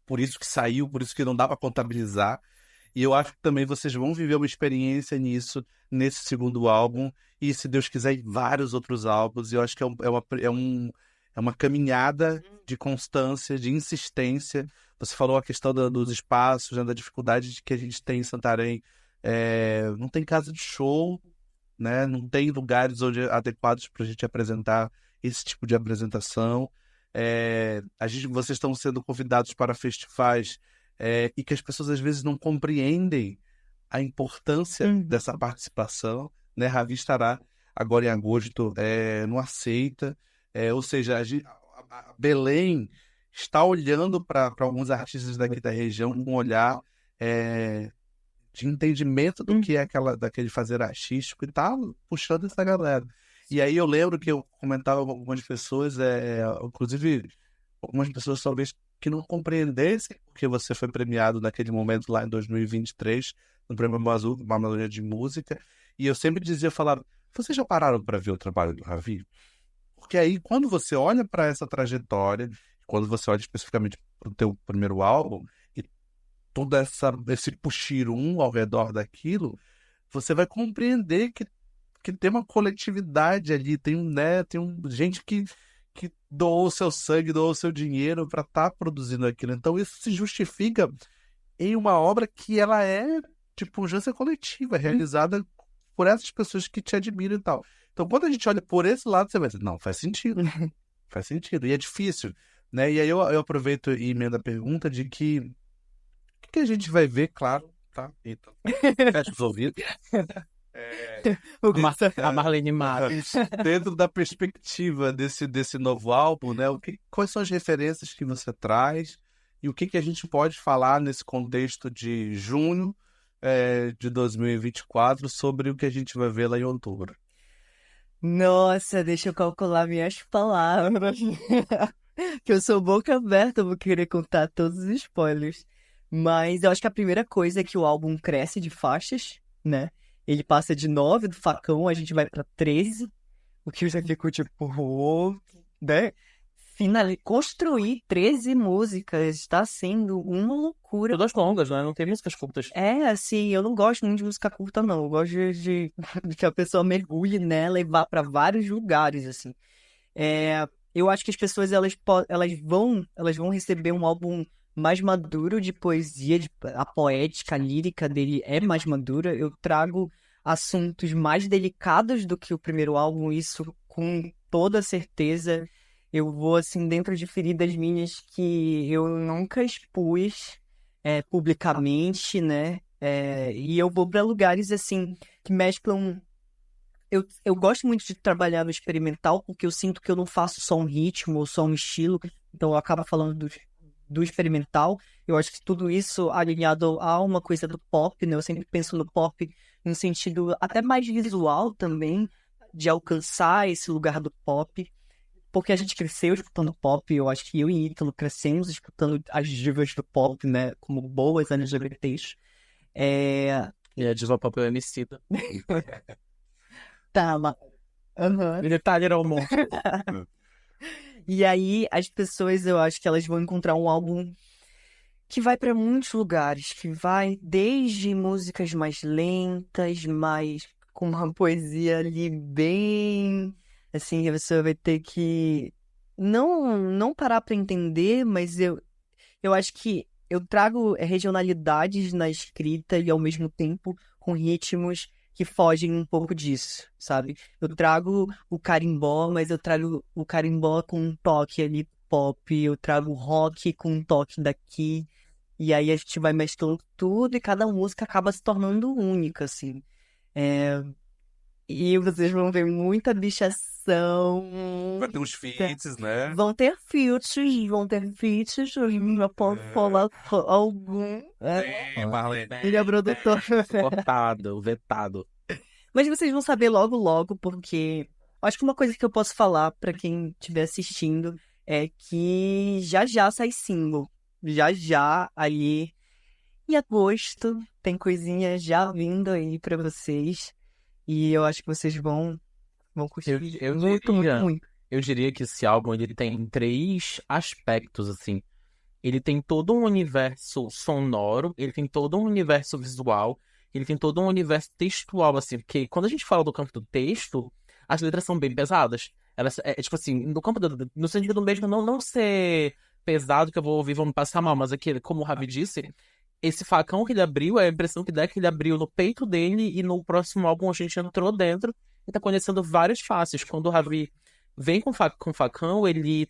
Por isso que saiu, por isso que não dá para contabilizar. E eu acho que também vocês vão viver uma experiência nisso, nesse segundo álbum, e se Deus quiser, em vários outros álbuns. E eu acho que é uma caminhada de constância, de insistência. Você falou a questão dos espaços, né, da dificuldade que a gente tem em Santarém. Não tem casa de show, né? Não tem lugares adequados para a gente apresentar esse tipo de apresentação. Vocês estão sendo convidados para festivais e que as pessoas às vezes não compreendem a importância dessa participação, né? Ravi estará agora em agosto no Aceita, ou seja, a Belém está olhando para alguns artistas daqui da região com um olhar de entendimento do que é daquele fazer artístico e tá puxando essa galera. E aí eu lembro que eu comentava com algumas pessoas, inclusive algumas pessoas talvez que não compreendessem porque você foi premiado naquele momento lá em 2023, no Prêmio Azul, uma Amazônia de Música, e eu sempre falava, vocês já pararam para ver o trabalho do Ravi? Porque aí, quando você olha para essa trajetória, quando você olha especificamente para o teu primeiro álbum, e todo esse puxirum ao redor daquilo, você vai compreender que tem uma coletividade ali, tem gente que doou o seu sangue, doou o seu dinheiro para estar produzindo aquilo. Então isso se justifica em uma obra que ela é de pujança coletiva, realizada por essas pessoas que te admiram e tal. Então quando a gente olha por esse lado, você vai dizer, não, faz sentido. Faz sentido. E é difícil, né? E aí eu aproveito e emendo a pergunta de que o que a gente vai ver, claro, tá? Então, fecha os ouvidos. A Marlene Matos. Dentro da perspectiva desse novo álbum, né? Quais são as referências que você traz e o que a gente pode falar nesse contexto de junho de 2024 sobre o que a gente vai ver lá em outubro? Nossa, deixa eu calcular minhas palavras. Que eu sou boca aberta, eu vou querer contar todos os spoilers. Mas eu acho que a primeira coisa é que o álbum cresce de faixas, né? Ele passa de 9 do Facão, a gente vai pra 13. O que eu já fico tipo, né? Construir 13 músicas tá sendo uma loucura. Todas longas, né? Não tem músicas curtas. Assim, eu não gosto muito de música curta, não. Eu gosto de que a pessoa mergulhe nela e vá pra vários lugares, assim. Eu acho que as pessoas, elas vão receber um álbum mais maduro de poesia, a poética, a lírica dele é mais madura. Eu trago assuntos mais delicados do que o primeiro álbum, isso com toda certeza. Eu vou, assim, dentro de feridas minhas que eu nunca expus publicamente, né? E eu vou para lugares, assim, que mesclam... Eu gosto muito de trabalhar no experimental, porque eu sinto que eu não faço só um ritmo ou só um estilo, então eu acabo falando do experimental. Eu acho que tudo isso alinhado a uma coisa do pop, né? Eu sempre penso no pop no sentido até mais visual também, de alcançar esse lugar do pop, porque a gente cresceu escutando pop. Eu acho que eu e Ítalo crescemos escutando as divas do pop, né? Como boas LGBTs. E a diva pop é o Emicida. Tá, mas... Uhum. Detalhe era o amor. E aí, as pessoas, eu acho que elas vão encontrar um álbum que vai para muitos lugares, que vai desde músicas mais lentas, mais com uma poesia ali bem... Assim, que a pessoa vai ter que não parar para entender, mas eu acho que eu trago regionalidades na escrita e ao mesmo tempo com ritmos que fogem um pouco disso, sabe? Eu trago o carimbó, mas eu trago o carimbó com um toque ali pop, eu trago o rock com um toque daqui, e aí a gente vai mesclando tudo e cada música acaba se tornando única, assim. E vocês vão ver muita bichação. Vai ter uns feats, né? Vão ter feats, eu já posso falar algum. Marlene. Ele é produtor. Cortado, vetado. Mas vocês vão saber logo, logo, porque acho que uma coisa que eu posso falar pra quem estiver assistindo é que já já sai single. Já já, aí em agosto, tem coisinha já vindo aí pra vocês. E eu acho que vocês vão curtir Eu muito, diria- muito, muito. Eu diria que esse álbum ele tem 3 aspectos, assim. Ele tem todo um universo sonoro, ele tem todo um universo visual, ele tem todo um universo textual, assim. Porque quando a gente fala do campo do texto, as letras são bem pesadas. Elas, tipo assim, no campo no sentido mesmo não ser pesado que eu vou ouvir, vou me passar mal, mas aqui, como o Ravi disse, esse facão que ele abriu, a impressão que dá é que ele abriu no peito dele e no próximo álbum a gente entrou dentro e tá conhecendo várias faces. Quando o Ravi vem com facão, ele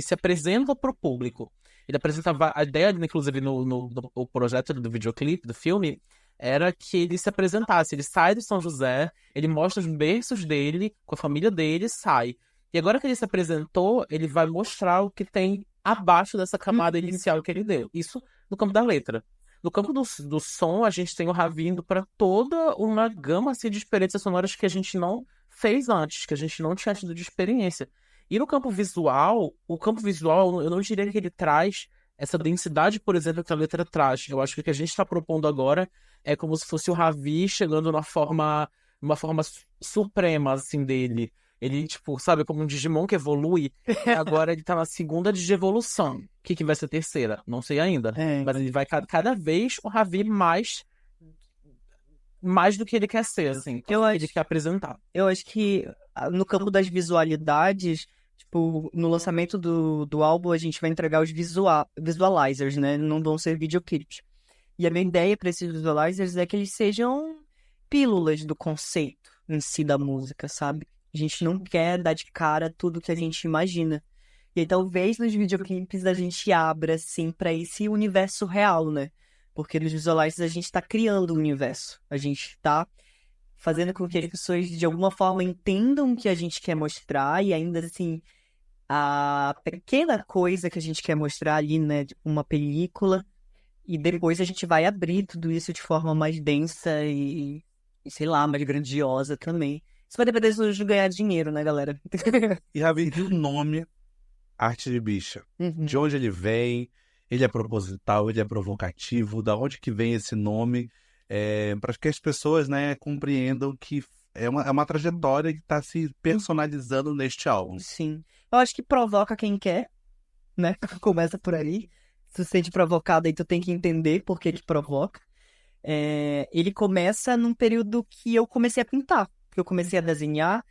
se apresenta pro público. Ele apresentava a ideia, inclusive, no projeto do videoclipe, do filme, era que ele se apresentasse. Ele sai de São José, ele mostra os berços dele, com a família dele, sai. E agora que ele se apresentou, ele vai mostrar o que tem abaixo dessa camada inicial que ele deu. Isso no campo da letra. No campo do som, a gente tem o Ravi indo para toda uma gama assim, de experiências sonoras que a gente não fez antes, que a gente não tinha tido de experiência. E no campo visual, o campo visual, eu não diria que ele traz essa densidade, por exemplo, que a letra traz. Eu acho que o que a gente está propondo agora é como se fosse o Ravi chegando numa forma suprema, assim, dele. Ele, tipo, sabe, como um Digimon que evolui, agora ele tá na segunda digievolução. O que vai ser a terceira? Não sei ainda. É. Mas ele vai cada vez o Ravi mais do que ele quer ser, assim. Eu Ele acho- quer apresentar. Eu acho que no campo das visualidades, tipo, no lançamento do álbum, a gente vai entregar os visualizers, né? Não vão ser videoclipes. E a minha ideia para esses visualizers é que eles sejam pílulas do conceito em si da música, sabe? A gente não quer dar de cara tudo que a gente imagina. E aí, talvez nos videoclipes a gente abra, assim, para esse universo real, né? Porque nos visualizers a gente tá criando o universo. A gente tá fazendo com que as pessoas, de alguma forma, entendam o que a gente quer mostrar e ainda, assim, a pequena coisa que a gente quer mostrar ali, né? Tipo, uma película. E depois a gente vai abrir tudo isso de forma mais densa e sei lá, mais grandiosa também. Isso vai depender de ganhar dinheiro, né, galera? E Ravi, e o nome Arte de Bicha? Uhum. De onde ele vem? Ele é proposital, ele é provocativo? Da onde que vem esse nome? Para que as pessoas, né, compreendam que é uma trajetória que está se personalizando neste álbum. Sim. Eu acho que provoca quem quer, né? Começa por aí. Se você se sente provocado, aí tu tem que entender por que provoca. Ele começa num período que eu comecei a pintar, que eu comecei a desenhar.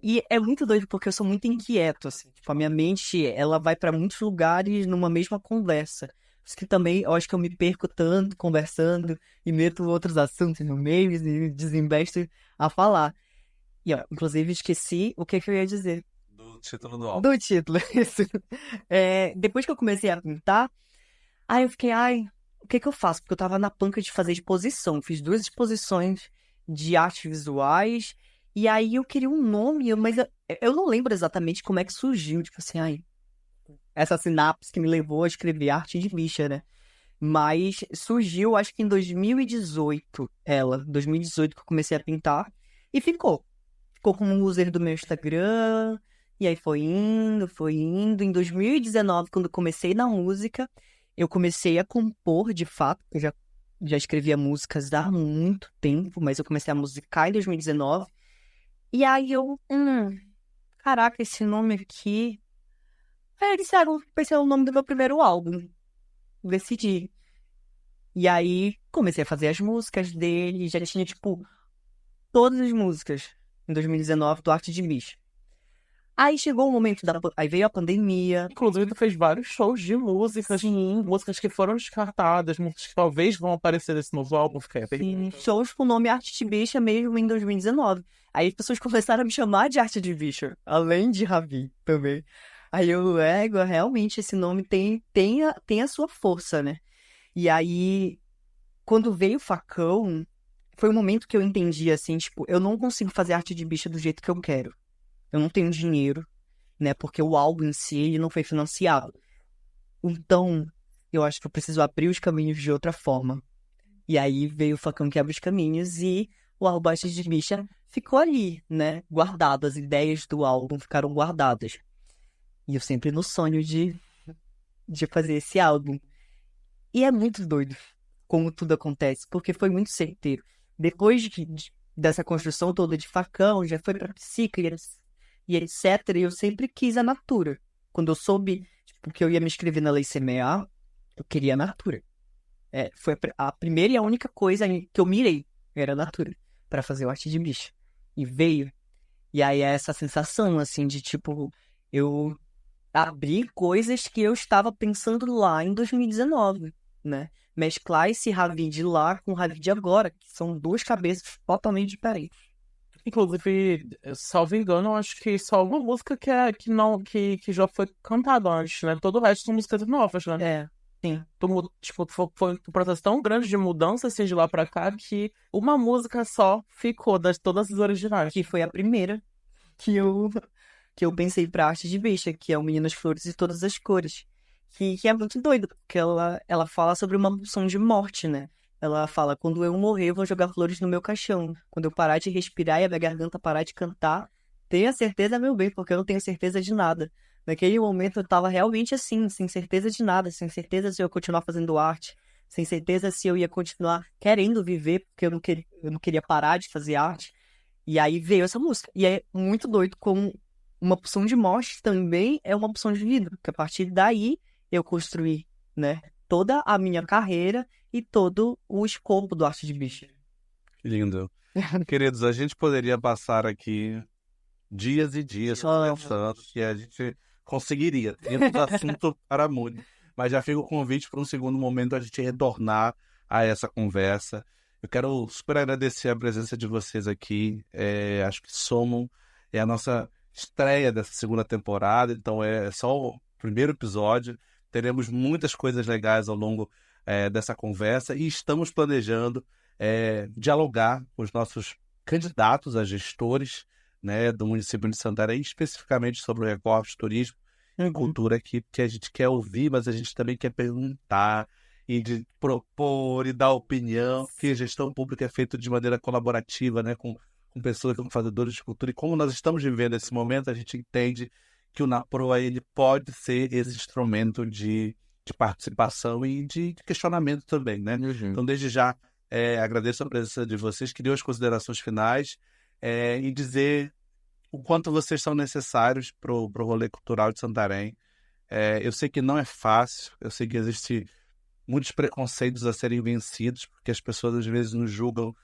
E é muito doido porque eu sou muito inquieto, assim. Tipo, a minha mente, ela vai pra muitos lugares numa mesma conversa. Por isso que também eu acho que eu me perco tanto conversando e meto outros assuntos no meio e desinvesto a falar. E, ó, inclusive, esqueci o que eu ia dizer. Do título do álbum. Do título, isso. Depois que eu comecei a pintar, aí eu fiquei, o que eu faço? Porque eu tava na panca de fazer exposição. Fiz 2 exposições de artes visuais. E aí eu queria um nome, mas eu não lembro exatamente como é que surgiu. Tipo assim, essa sinapse que me levou a escrever Arte de Bicha, né? Mas surgiu, acho que em 2018, 2018 que eu comecei a pintar. E ficou. Ficou como user do meu Instagram. E aí foi indo, foi indo. Em 2019, quando eu comecei na música, eu comecei a compor, de fato. Eu já escrevia músicas há muito tempo, mas eu comecei a musicar em 2019. E aí eu, caraca, esse nome aqui... Aí eles disseram, pensei no nome do meu primeiro álbum. Decidi. E aí comecei a fazer as músicas dele. Já tinha, tipo, todas as músicas em 2019 do Arte de Bicha. Aí chegou o momento aí veio a pandemia. Inclusive, tu fez vários shows de músicas, músicas que foram descartadas, músicas que talvez vão aparecer nesse novo álbum. Sim, shows com o nome Arte de Bicha mesmo em 2019. Aí as pessoas começaram a me chamar de Arte de Bicha, além de Ravi também. Aí realmente esse nome tem a sua força, né? E aí, quando veio o Facão, foi um momento que eu entendi, assim, tipo, eu não consigo fazer arte de bicha do jeito que eu quero. Eu não tenho dinheiro, né? Porque o álbum em si, ele não foi financiado. Então, eu acho que eu preciso abrir os caminhos de outra forma. E aí veio o Facão Quebra os Caminhos e o álbum Arte de Bicha ficou ali, né? Guardado, as ideias do álbum ficaram guardadas. E eu sempre no sonho de fazer esse álbum. E é muito doido como tudo acontece, porque foi muito certeiro. Depois dessa construção toda de Facão, já foi pra Psica e etc. E eu sempre quis a Natura. Quando eu soube que eu ia me inscrever na Lei CMA, eu queria a Natura. Foi a primeira e a única coisa que eu mirei, era a Natura, pra fazer o Arte de Bicha. E veio. E aí é essa sensação, assim, de tipo, eu abrir coisas que eu estava pensando lá em 2019, né? Mesclar esse Ravi de lá com o Ravi de agora, que são duas cabeças totalmente diferentes. Inclusive, salvo engano, eu acho que só uma música que já foi cantada antes, né? Todo o resto são músicas novas, né? Sim. Tipo, foi um processo tão grande de mudança assim de lá pra cá que uma música só ficou das todas as originais. Que foi a primeira que eu pensei pra Arte de Bicha, que é o Meninas Flores de Todas as Cores. Que é muito doido, porque ela fala sobre uma pulsão de morte, né? Ela fala, quando eu morrer, vão jogar flores no meu caixão. Quando eu parar de respirar e a minha garganta parar de cantar, tenha certeza, meu bem, porque eu não tenho certeza de nada. Naquele momento eu tava realmente assim, sem certeza de nada, sem certeza se eu ia continuar fazendo arte, sem certeza se eu ia continuar querendo viver, porque eu não queria parar de fazer arte. E aí veio essa música. E é muito doido como uma opção de morte também é uma opção de vida, porque a partir daí eu construí, né, toda a minha carreira e todo o escopo do Arte de Bicha. Que lindo. Queridos, a gente poderia passar aqui dias e dias conversando, que a gente conseguiria. Tem muito assunto para muito. Mas já fica o convite para um segundo momento a gente retornar a essa conversa. Eu quero super agradecer a presença de vocês aqui. Acho que somam. É a nossa estreia dessa segunda temporada, então é só o primeiro episódio. Teremos muitas coisas legais ao longo dessa conversa e estamos planejando dialogar com os nossos candidatos a gestores, né, do município de Santarém, especificamente sobre o recorte de turismo e cultura aqui, porque a gente quer ouvir, mas a gente também quer perguntar e de propor e dar opinião, porque a gestão pública é feita de maneira colaborativa, né, com pessoas, com fazedores de cultura, e como nós estamos vivendo esse momento, a gente entende que o NAPROA ele pode ser esse instrumento de participação e de questionamento também, né? Então, desde já, agradeço a presença de vocês, queria as considerações finais e dizer o quanto vocês são necessários para o rolê cultural de Santarém. Eu sei que não é fácil, eu sei que existem muitos preconceitos a serem vencidos, porque as pessoas às vezes nos julgam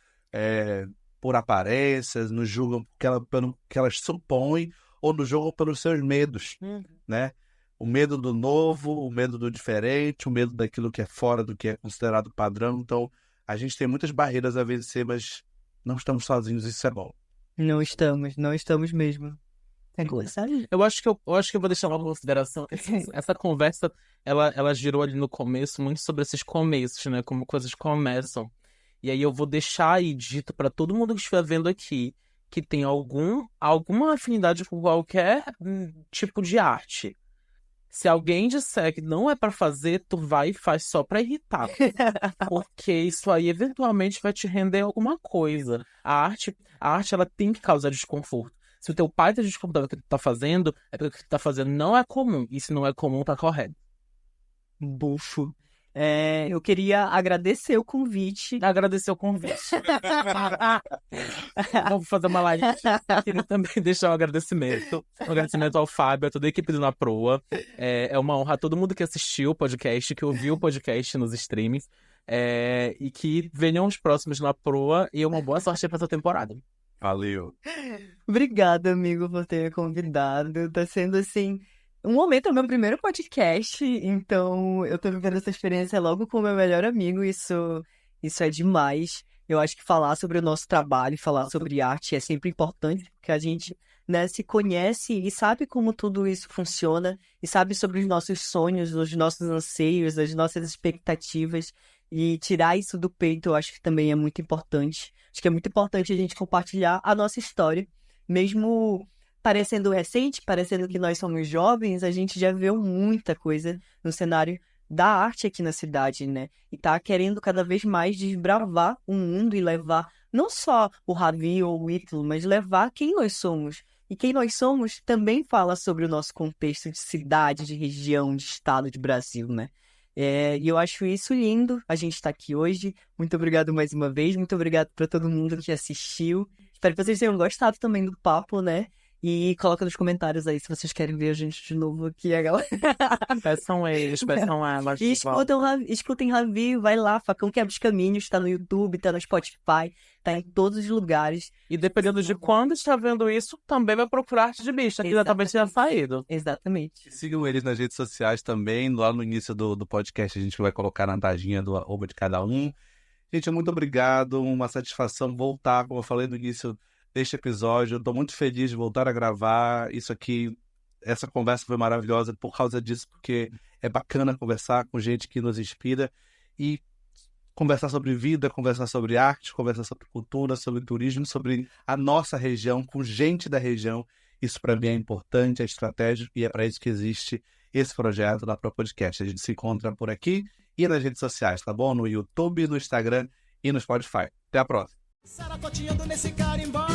por aparências, nos julgam pelo que elas supõem, ou nos julgam pelos seus medos, né? O medo do novo, o medo do diferente, o medo daquilo que é fora do que é considerado padrão. Então, a gente tem muitas barreiras a vencer, mas não estamos sozinhos, isso é bom. Não estamos mesmo. Eu acho que eu vou deixar uma consideração. Essa conversa, ela girou ali no começo muito sobre esses começos, né? Como coisas começam. E aí eu vou deixar aí dito para todo mundo que estiver vendo aqui que tem alguma afinidade com qualquer tipo de arte. Se alguém disser que não é pra fazer, tu vai e faz só pra irritar. Porque isso aí eventualmente vai te render alguma coisa. A arte ela tem que causar desconforto. Se o teu pai tá desconfortável com o que tu tá fazendo, é porque o que tu tá fazendo não é comum. E se não é comum, tá correto. Bufo. Eu queria agradecer o convite. Vamos fazer uma live. Queria também deixar um agradecimento. Um agradecimento ao Fábio, a toda a equipe do NAPROA. É uma honra a todo mundo que assistiu o podcast, que ouviu o podcast nos streams. E que venham os próximos NAPROA e uma boa sorte para essa temporada. Valeu. Obrigada, amigo, por ter me convidado. Tá sendo, assim, um momento, é o meu primeiro podcast, então eu tô vivendo essa experiência logo com o meu melhor amigo, isso é demais. Eu acho que falar sobre o nosso trabalho, falar sobre arte é sempre importante, porque a gente, né, se conhece e sabe como tudo isso funciona, e sabe sobre os nossos sonhos, os nossos anseios, as nossas expectativas, e tirar isso do peito eu acho que também é muito importante, Acho que é muito importante a gente compartilhar a nossa história, mesmo parecendo recente, parecendo que nós somos jovens, a gente já viu muita coisa no cenário da arte aqui na cidade, né? E tá querendo cada vez mais desbravar o mundo e levar não só o Ravi ou o Ítalo, mas levar quem nós somos. E quem nós somos também fala sobre o nosso contexto de cidade, de região, de estado, de Brasil, né? E eu acho isso lindo, a gente tá aqui hoje. Muito obrigado mais uma vez, muito obrigado para todo mundo que assistiu. Espero que vocês tenham gostado também do papo, né? E coloca nos comentários aí se vocês querem ver a gente de novo aqui, a galera. Peçam eles, peçam elas. E escutem Ravi, vai lá, Facão Quebra os Caminhos, tá no YouTube, tá no Spotify, tá em todos os lugares. E dependendo de quando está vendo isso, também vai procurar Arte de Bicha, que já talvez tenha saído. Exatamente. Sigam eles nas redes sociais também. Lá no início do podcast a gente vai colocar na taginha do arroba de cada um. Gente, muito obrigado. Uma satisfação voltar, como eu falei no início deste episódio. Eu tô muito feliz de voltar a gravar isso aqui. Essa conversa foi maravilhosa por causa disso, porque é bacana conversar com gente que nos inspira e conversar sobre vida, conversar sobre arte, conversar sobre cultura, sobre turismo, sobre a nossa região, com gente da região. Isso para mim é importante, é estratégico e é para isso que existe esse projeto da Pro Podcast. A gente se encontra por aqui e nas redes sociais, tá bom? No YouTube, no Instagram e no Spotify. Até a próxima. Saracoteando nesse carimbó.